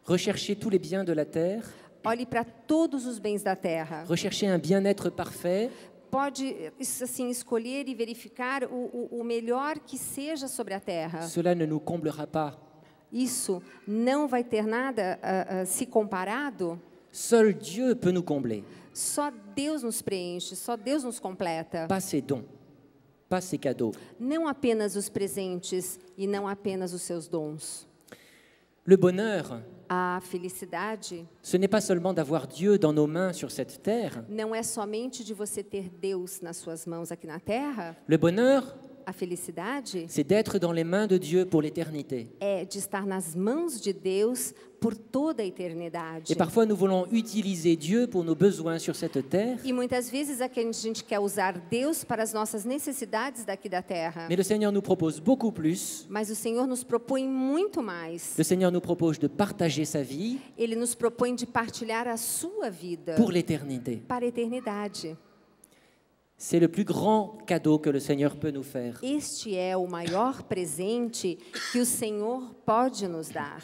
Rechercher tous les biens de la terre, Olhe para todos os bens da terra. rechercher un bien-être parfait, Pode, assim, escolher e verificar o melhor que seja sobre a terra. cela ne nous comblera pas. Isso não vai ter nada se comparado. Seul Dieu peut nous combler, Só Deus nos preenche, só Deus nos completa. pas ses dons, pas ses cadeaux. Não apenas os presentes e não apenas os seus dons. Le bonheur, A felicidade ce n'est pas seulement d'avoir Dieu dans nos mains sur cette terre. não é somente de você ter Deus nas suas mãos aqui na terra. Le bonheur, A felicidade c'est d'être dans les mains de Dieu pour l'éternité. é de estar nas mãos de Deus por toda a eternidade. Et parfois, nous voulons utiliser Dieu pour nos besoins sur cette terre, E muitas vezes a gente quer usar Deus para as nossas necessidades daqui da terra. mais le Seigneur nous propose beaucoup plus. Mas o Senhor nos propõe muito mais. Le Seigneur nous propose de partager sa vie Ele nos propõe de partilhar a sua vida pour l'éternité. para a eternidade. C'est le plus grand cadeau que le Seigneur peut nous faire. Este é o maior presente que o Senhor pode nos dar.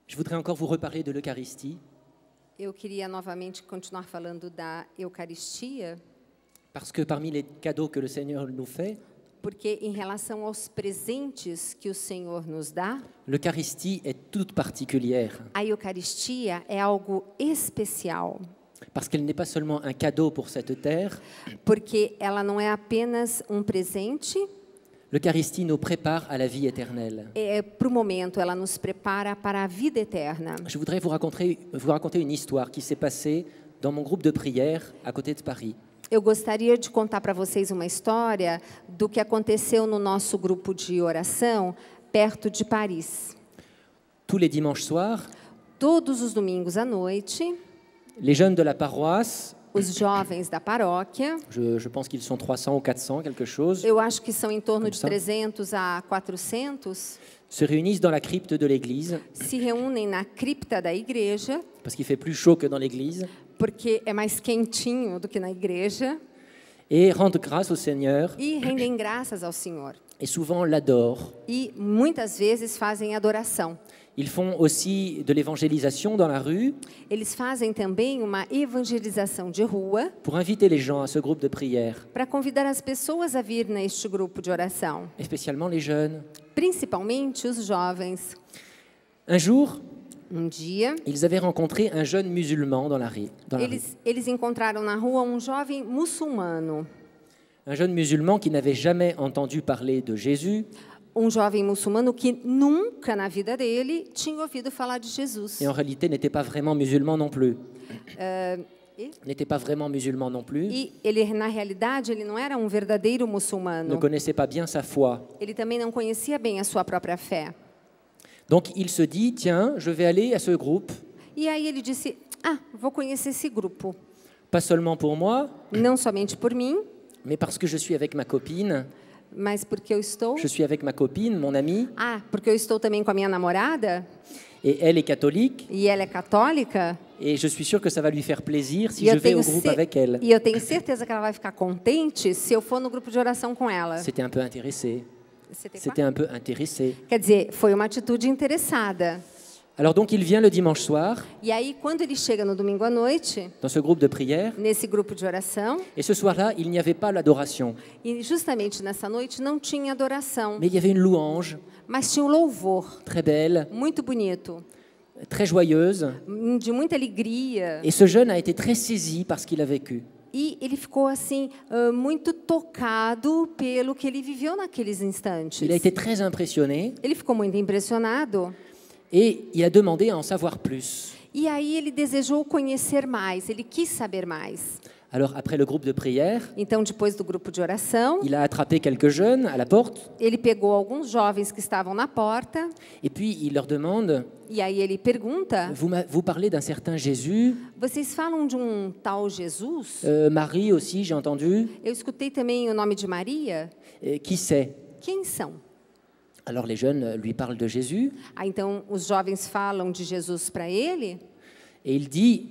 Je voudrais encore vous reparler de l'Eucharistie, Eu queria novamente continuar falando da Eucaristia, parce que parmi les cadeaux que le Seigneur nous fait, porque em relação aos presentes que o Senhor nos dá, l'Eucharistie est toute particulière, a Eucaristia é algo especial, parce qu'elle n'est pas seulement un cadeau pour cette terre. porque ela não é apenas um presente, L'Eucharistie nous prépare à la vie éternelle. para o momento, ela nos prepara para a vida eterna. Je voudrais vous raconter une histoire qui s'est passée dans mon groupe de prière à côté de Paris. Eu gostaria de contar para vocês uma história do que aconteceu no nosso grupo de oração perto de Paris. Tous les dimanches soirs, Todos os domingos à noite, les jeunes de la paroisse, os jovens da paróquia, je pense qu'ils sont 300 ou 400, quelque chose, eu acho que são em torno de Como são? 300 a 400, se réunissent dans la crypte de l'église, se reúnem na cripta da igreja, parce qu'il fait plus chaud que dans l'église, porque é mais quentinho do que na igreja, et rendent grâce au Seigneur, e rendem graças ao Senhor. et souvent l'adorent. E muitas vezes fazem adoração. Ils font aussi de l'évangélisation dans la rue Eles fazem também uma evangelização de rua pour inviter les gens à ce groupe de prière, para convidar as pessoas a vir neste grupo de oração, et spécialement les jeunes. principalmente os jovens. Un jour, Dia, ils avaient rencontré un jeune musulman dans la rue. eles encontraram na rua um jovem muçulmano. Un jeune musulman qui n'avait jamais entendu parler de Jésus Jovem muçulmano que nunca na vida dele tinha ouvido falar de Jesus. et en réalité n'était pas vraiment musulman non plus. E N'était pas vraiment musulman non plus, ele, na realidade, ele não era um verdadeiro ne muçulmano. connaissait pas bien sa foi. Ele também não conhecia bem a sua própria fé. Donc il se dit, tiens, je vais aller à ce groupe, E aí ele disse, vou conhecer esse grupo. pas seulement pour moi, Não somente por mim, mais parce que je suis avec ma copine Mas porque eu estou? Je suis avec ma copine, mon amie, Ah, porque eu estou também com a minha namorada et elle est catholique, e ela é católica. et je suis sûr que ça va lui faire plaisir si E je eu, vais tenho au groupe avec elle. e eu tenho certeza que ela vai ficar contente se eu for no grupo de oração com ela. C'était un peu intéressé. Você tem C'était un peu intéressé. Quer dizer, foi uma atitude interessada. Alors donc il vient le dimanche soir E aí, quando ele chega no domingo à noite, dans ce groupe de prière, nesse grupo de oração, et ce soir-là, il n'y avait pas l'adoration, e justamente nessa noite não tinha adoração, mais il y avait une louange mas tinha um louvor très belle, muito bonito, très joyeuse, de muita alegria. et ce jeune a été très saisi par ce qu'il a vécu. E ele ficou assim muito tocado pelo que ele viveu naqueles instantes. Il a été très impressionné Ele ficou muito impressionado. et il a demandé à en savoir plus. E aí ele desejou conhecer mais, ele quis saber mais. Alors après le groupe de prière, Então, depois do grupo de oração, il a attrapé quelques jeunes à la porte ele pegou alguns jovens que estavam na porta et puis il leur demande, e aí ele pergunta: vous parlez d'un certain Jésus, vocês falam de um tal Jesus? Marie aussi, j'ai entendu, Eu escutei também o nome de Maria. qui c'est? Quem são? Alors les jeunes lui parlent de Jésus Ah, então os jovens falam de Jesus para ele et il dit,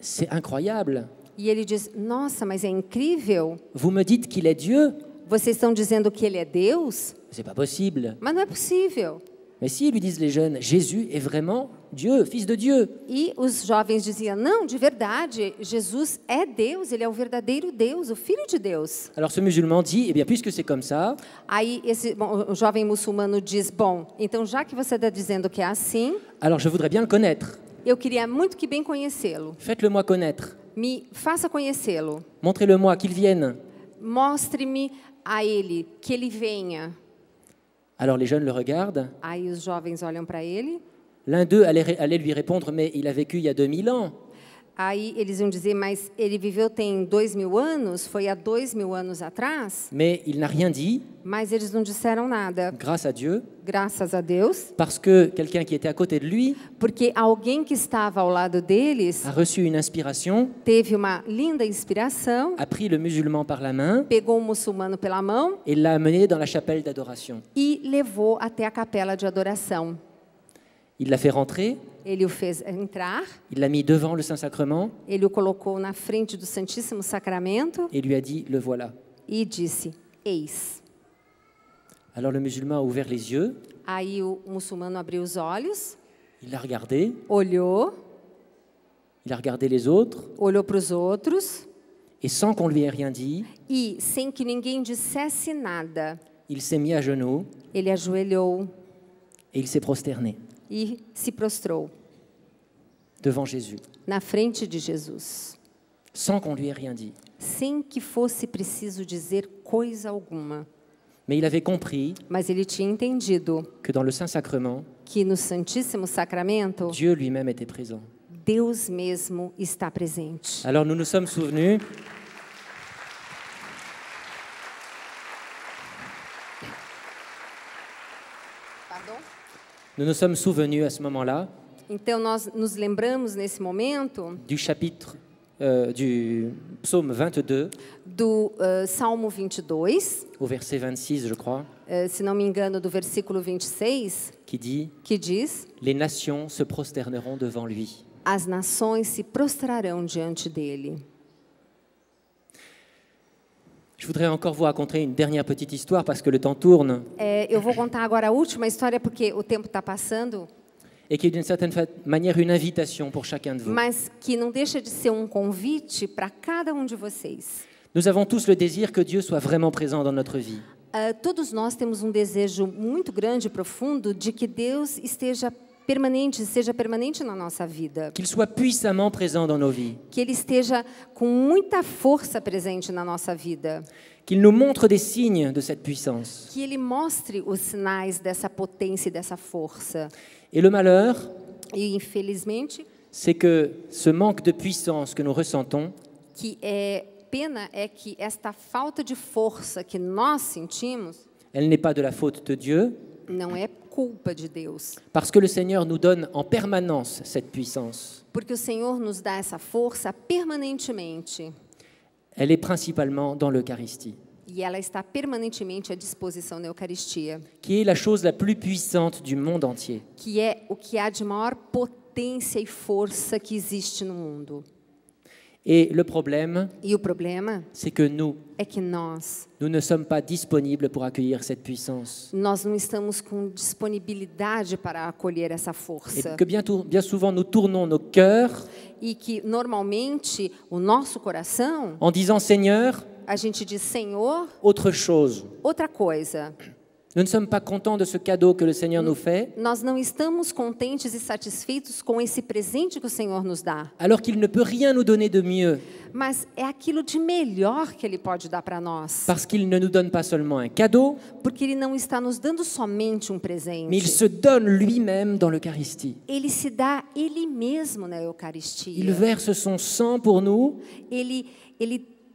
c'est incroyable, e ele diz: nossa, mas é incrível. vous me dites qu'il est Dieu, Vocês estão dizendo que ele é Deus? c'est pas possible. Mas não é possível. Mais si, lui disent les jeunes, Jésus est vraiment Dieu, fils de Dieu. E os jovens diziam: não, de verdade, Jesus é Deus, ele é o verdadeiro Deus, o Filho de Deus. Alors ce musulman dit, eh bien puisque c'est comme ça, Aí o jovem muçulmano diz: bom, então já que você está dizendo que é assim, alors je voudrais bien le connaître. eu queria muito que bem conhecê-lo. Faites-le moi connaître. Me faça conhecê-lo. Montrez-le moi, qu'il vienne. Mostre-me a ele, que ele venha. Alors les jeunes le regardent. Aí os jovens olham para ele. L'un d'eux allait lui répondre, mais il a vécu il y a 2000 ans. Aí eles iam dizer: mas ele viveu tem 2000 anos? Foi há 2000 anos atrás? Mais il n'a rien dit, Mas eles não disseram nada. grâce à Dieu, Graças a Deus. parce que quelqu'un qui était à côté de lui Porque alguém que estava ao lado deles a reçu une inspiration, teve uma linda inspiração, a pris le musulman par la main pegou o muçulmano pela mão et l'a amené dans la chapelle d'adoration. e levou até a capela de adoração. Il l'a fait rentrer, Ele o fez entrar, il l'a mis devant le Saint-Sacrement ele o colocou na frente do Santíssimo Sacramento et lui a dit, le voilà. e disse: eis. Alors le musulman a ouvert les yeux, Aí o muçulmano abriu os olhos, il l'a regardé, olhou, il a regardé les autres, olhou para os outros et sans qu'on lui ait rien dit, e, sem que ninguém dissesse nada, il s'est mis à genoux ele ajoelhou et il s'est prosterné e se prostrou devant Jésus, na frente de Jesus, sans qu'on lui ait rien dit. sem que fosse preciso dizer coisa alguma. Mais il avait compris Mas ele tinha entendido que dans le Saint-Sacrement, que no Santíssimo Sacramento, Dieu lui-même était présent. Deus mesmo está presente. Alors nous nous sommes souvenus à ce moment-là Então nós nos lembramos nesse momento du chapitre du psaume 22 do Salmo 22, au verset 26, je crois, se não me engano, do versículo 26, qui dit que diz: « Les nations se prosterneront devant lui ». as nações se prostrarão diante dele. Je voudrais encore vous raconter une dernière petite histoire parce que le temps tourne Eu vou contar agora a última história porque o tempo está passando, et qui est d'une certaine manière une invitation pour chacun de vous. mas que não deixa de ser um convite para cada um de vocês. Nous avons tous le désir que Dieu soit vraiment présent dans notre vie. Todos nós temos um desejo muito grande e profundo de que Deus seja permanente na nossa vida. Qu'il soit puissamment présent dans nos vies. Que Ele esteja com muita força presente na nossa vida. Qu'il nous montre des signes de cette puissance. Que Ele mostre os sinais dessa potência e dessa força. Et le malheur, E, infelizmente, c'est que ce manque de puissance que nous ressentons, pena é que esta falta de força que nós sentimos elle n'est pas de la faute de Dieu, não é culpa de Deus. parce que le Seigneur nous donne en permanence cette puissance. Porque o Senhor nos dá essa força permanentemente. Elle est principalement dans l'Eucharistie. E ela está permanentemente à disposição na Eucaristia, qui est la chose la plus puissante du monde entier. que é o que há de maior potência e força que existe no mundo. Et le problème, E o problema c'est que nous é que nós ne sommes pas disponibles pour accueillir cette puissance. não estamos com disponibilidade para acolher essa Et força. que bien souvent, nous tournons nos cœurs E que, normalmente, o nosso coração, en disant « Seigneur, a gente diz, Senhor, autre chose ». outra coisa. Nous ne sommes pas contents de ce cadeau que le Seigneur nous fait, Nós não estamos contentes e satisfeitos com esse presente que o Senhor nos dá. alors qu'il ne peut rien nous donner de mieux, Mas é aquilo de melhor que Ele pode dar para nós. parce qu'il ne nous donne pas seulement un cadeau, Porque Ele não está nos dando somente um presente. mais il se donne lui-même dans l'Eucharistie. Ele se dá Ele mesmo na Il Eucaristia. verse son sang pour nous, Ele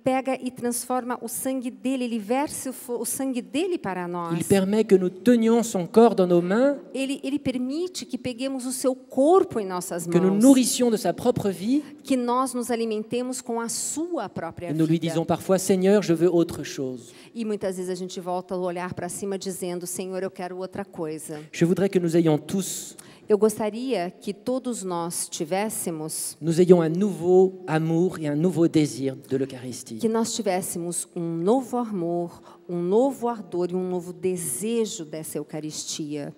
pega e transforma o sangue dele, Ele versa o sangue dele para nós. il permet que nous tenions son corps dans nos mains, Ele permite que peguemos o seu corpo em nossas que nous mãos, nourrissions de sa propre vie, que nós nos alimentemos com a sua própria et nous lui vida. disons parfois « Seigneur, je veux autre chose ». E muitas vezes a gente volta a olhar para cima dizendo, Senhor, eu quero outra coisa. Je voudrais que nous ayons tous, Eu gostaria que todos nós tivéssemos, nous ayons un nouveau amour et un nouveau désir de l'Eucharistie. que nós tivéssemos um novo amor, um novo ardor e um novo desejo dessa Eucaristia.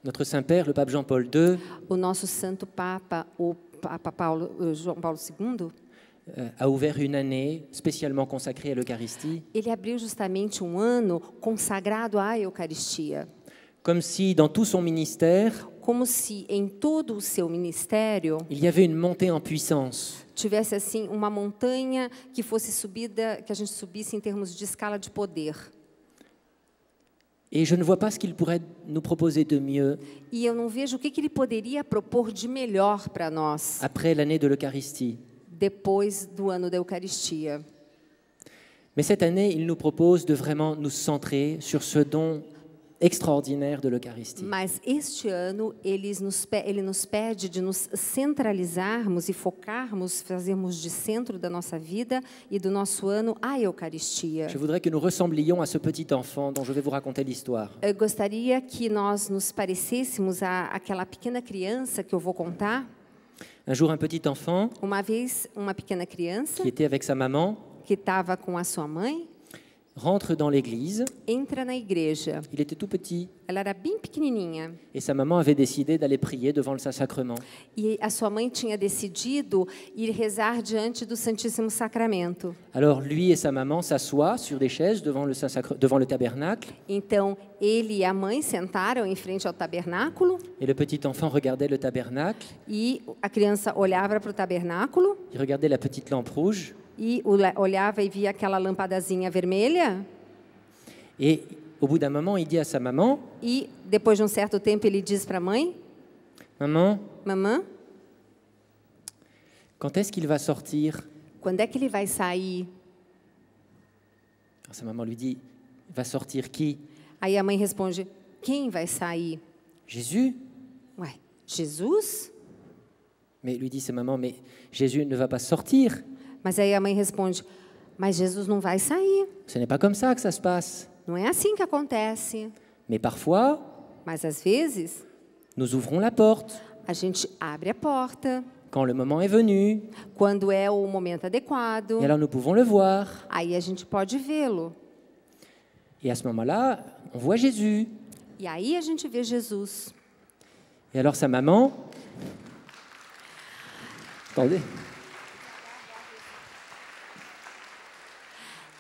Notre Saint-Père, le pape Jean-Paul II, O nosso Santo Papa, o Papa João Paulo II, a ouvert une année spécialement consacrée à l'Eucharistie, ele abriu justamente um ano consagrado à Eucaristia. comme si dans tout son ministère, Como se em todo o seu ministério il y avait une montée en puissance. tivesse assim uma montanha que fosse subida, que a gente subisse em termos de escala de poder. Et je ne vois pas ce qu'il pourrait nous proposer de mieux E eu não vejo o que ele poderia propor de melhor para nós après l'année de l'Eucharistie. depois do ano da Eucaristia. Mais cette année, il nous propose de vraiment nous centrer sur ce don extraordinaire de l'Eucharistie. Mas este ano ele nos pede de nos centralizarmos e focarmos, fazermos de centro da nossa vida e do nosso ano a Eucaristia. Je voudrais que nous ressemblions à ce petit enfant dont je vais vous raconter l'histoire. Eu gostaria que nós nos parecêssemos àquela pequena criança que eu vou contar. Un jour, un petit enfant Uma vez, uma pequena criança qui était avec sa maman que estava com a sua mãe rentre dans l'église. entra na igreja. Il était tout petit Ela era bem pequenininha et sa maman avait décidé d'aller prier devant le Saint-Sacrement. e a sua mãe tinha decidido ir rezar diante do Santíssimo Sacramento. Alors lui et sa maman s'assoient sur des chaises devant le tabernacle Então, ele e a mãe sentaram em frente ao tabernáculo et le petit enfant regardait le tabernacle, e a criança olhava para o tabernáculo il regardait la petite lampe rouge e olhava e via aquela lampadazinha vermelha et au bout d'un moment, il dit à sa maman e, depois de um certo tempo, ele diz para a mãe, « Maman, mamã, quand est-ce qu'il va sortir ?» quando é que ele vai sair? Alors sa maman lui dit « Va sortir qui ?»« Aí a mãe responde, quem vai sair? Jésus ?» Ué, Jesus? Mais lui dit sa maman « Mais Jésus ne va pas sortir. Mas aí a mãe responde, mas Jesus não vai sair. Ce n'est pas comme ça que ça se passe. Não é assim que acontece. Mais parfois, Mas às vezes, nous ouvrons la porte a gente abre a porta quand le moment est venu quando é o momento adequado. et alors nous pouvons le voir. Aí a gente pode vê-lo. Et à ce moment-là, on voit Jésus. E aí a gente vê Jesus. Et alors sa maman... Attendez.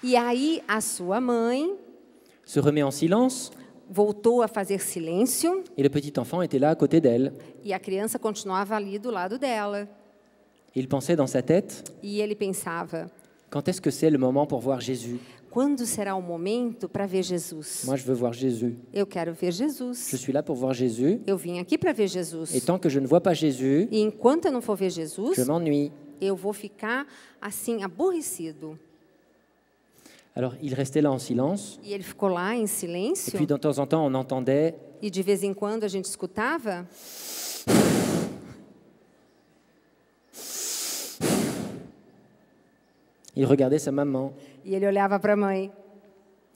E aí a sua mãe Se remet en silence voltou a fazer silêncio et le petit enfant était là à côté d'elle. e a criança continuava ali do lado dela. Il pensait dans sa tête, E ele pensava, quand est-ce que c'est le moment pour voir Jésus? quando será o momento para ver Jesus? Moi, je veux voir Jésus. Eu quero ver Jesus. Je suis là pour voir Jésus. Eu vim aqui para ver Jesus. Et tant que je ne vois pas Jésus, E enquanto eu não for ver Jesus, je m'ennuie. eu vou ficar assim aborrecido. Alors, il restait là en silence. E ele ficou lá em Et silêncio. puis, de temps en temps, on entendait E de vez em quando a gente escutava. il regardait sa maman. E ele olhava para a mãe.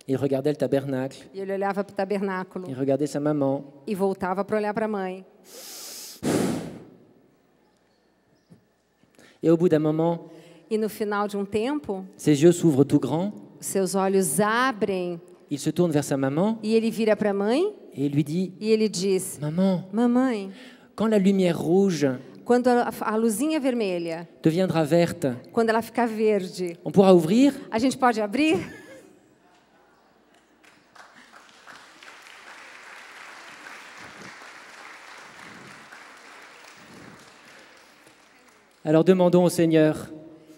Il regardait le tabernacle, E ele olhava para o tabernáculo il regardait sa maman. e voltava para olhar para a mãe. Et au bout d'un moment, E no final de um tempo, ses yeux s'ouvrent tout grands, seus olhos abrem il se tourne vers sa maman e ele vira para a mãe et il lui dit e ele diz: « Maman, Mamãe, quand la lumière rouge quando a luzinha vermelha, deviendra verte, quando ela ficar verde, on pourra ouvrir ?» a gente pode abrir? Alors demandons au Seigneur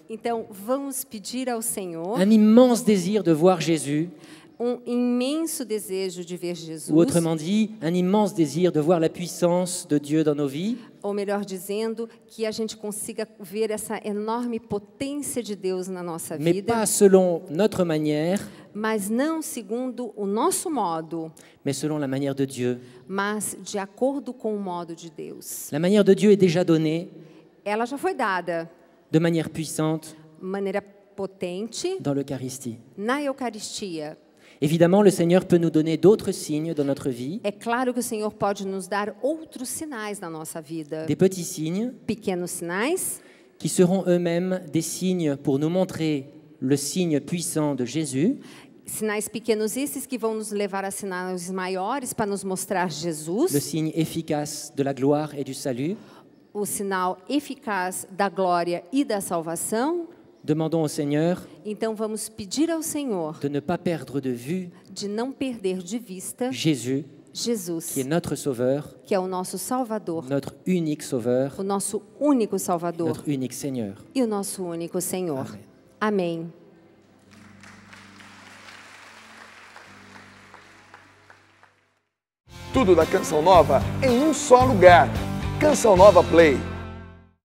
Então, vamos pedir ao Senhor un immense désir de voir Jésus, imenso desejo de ver ou Jesus, autrement dit, un immense désir de voir la puissance de Dieu dans nos vies, ou melhor dizendo, que a gente consiga ver essa enorme potência de Deus na nossa mais vida, pas selon notre manière, mas não segundo o nosso modo, mais selon la manière de Dieu. mas de acordo com o modo de Deus. La manière de Dieu est déjà donnée Ela já foi dada de manière puissante de maneira potente dans l'Eucharistie. na Eucaristia. Évidemment, le Seigneur peut nous donner d'autres signes dans notre vie, É claro que o Senhor pode nos dar outros sinais na nossa vida, des petits signes pequenos sinais, qui seront eux-mêmes des signes pour nous montrer le signe puissant de Jésus, sinais pequenos esses que vão nos levar a sinais maiores para nos mostrar le Jesus, signe efficace de la gloire et du salut. o sinal eficaz da glória e da salvação. Demandons au Seigneur Então vamos pedir ao Senhor de ne pas perdre de vue de não perder de vista Jésus, Jesus, qui est notre Sauveur, que é o nosso Salvador, notre unique Sauveur, o nosso único Salvador notre unique Seigneur. e o nosso único Senhor. Amém. Amém. Tudo da Canção Nova em um só lugar. Canção Nova Play.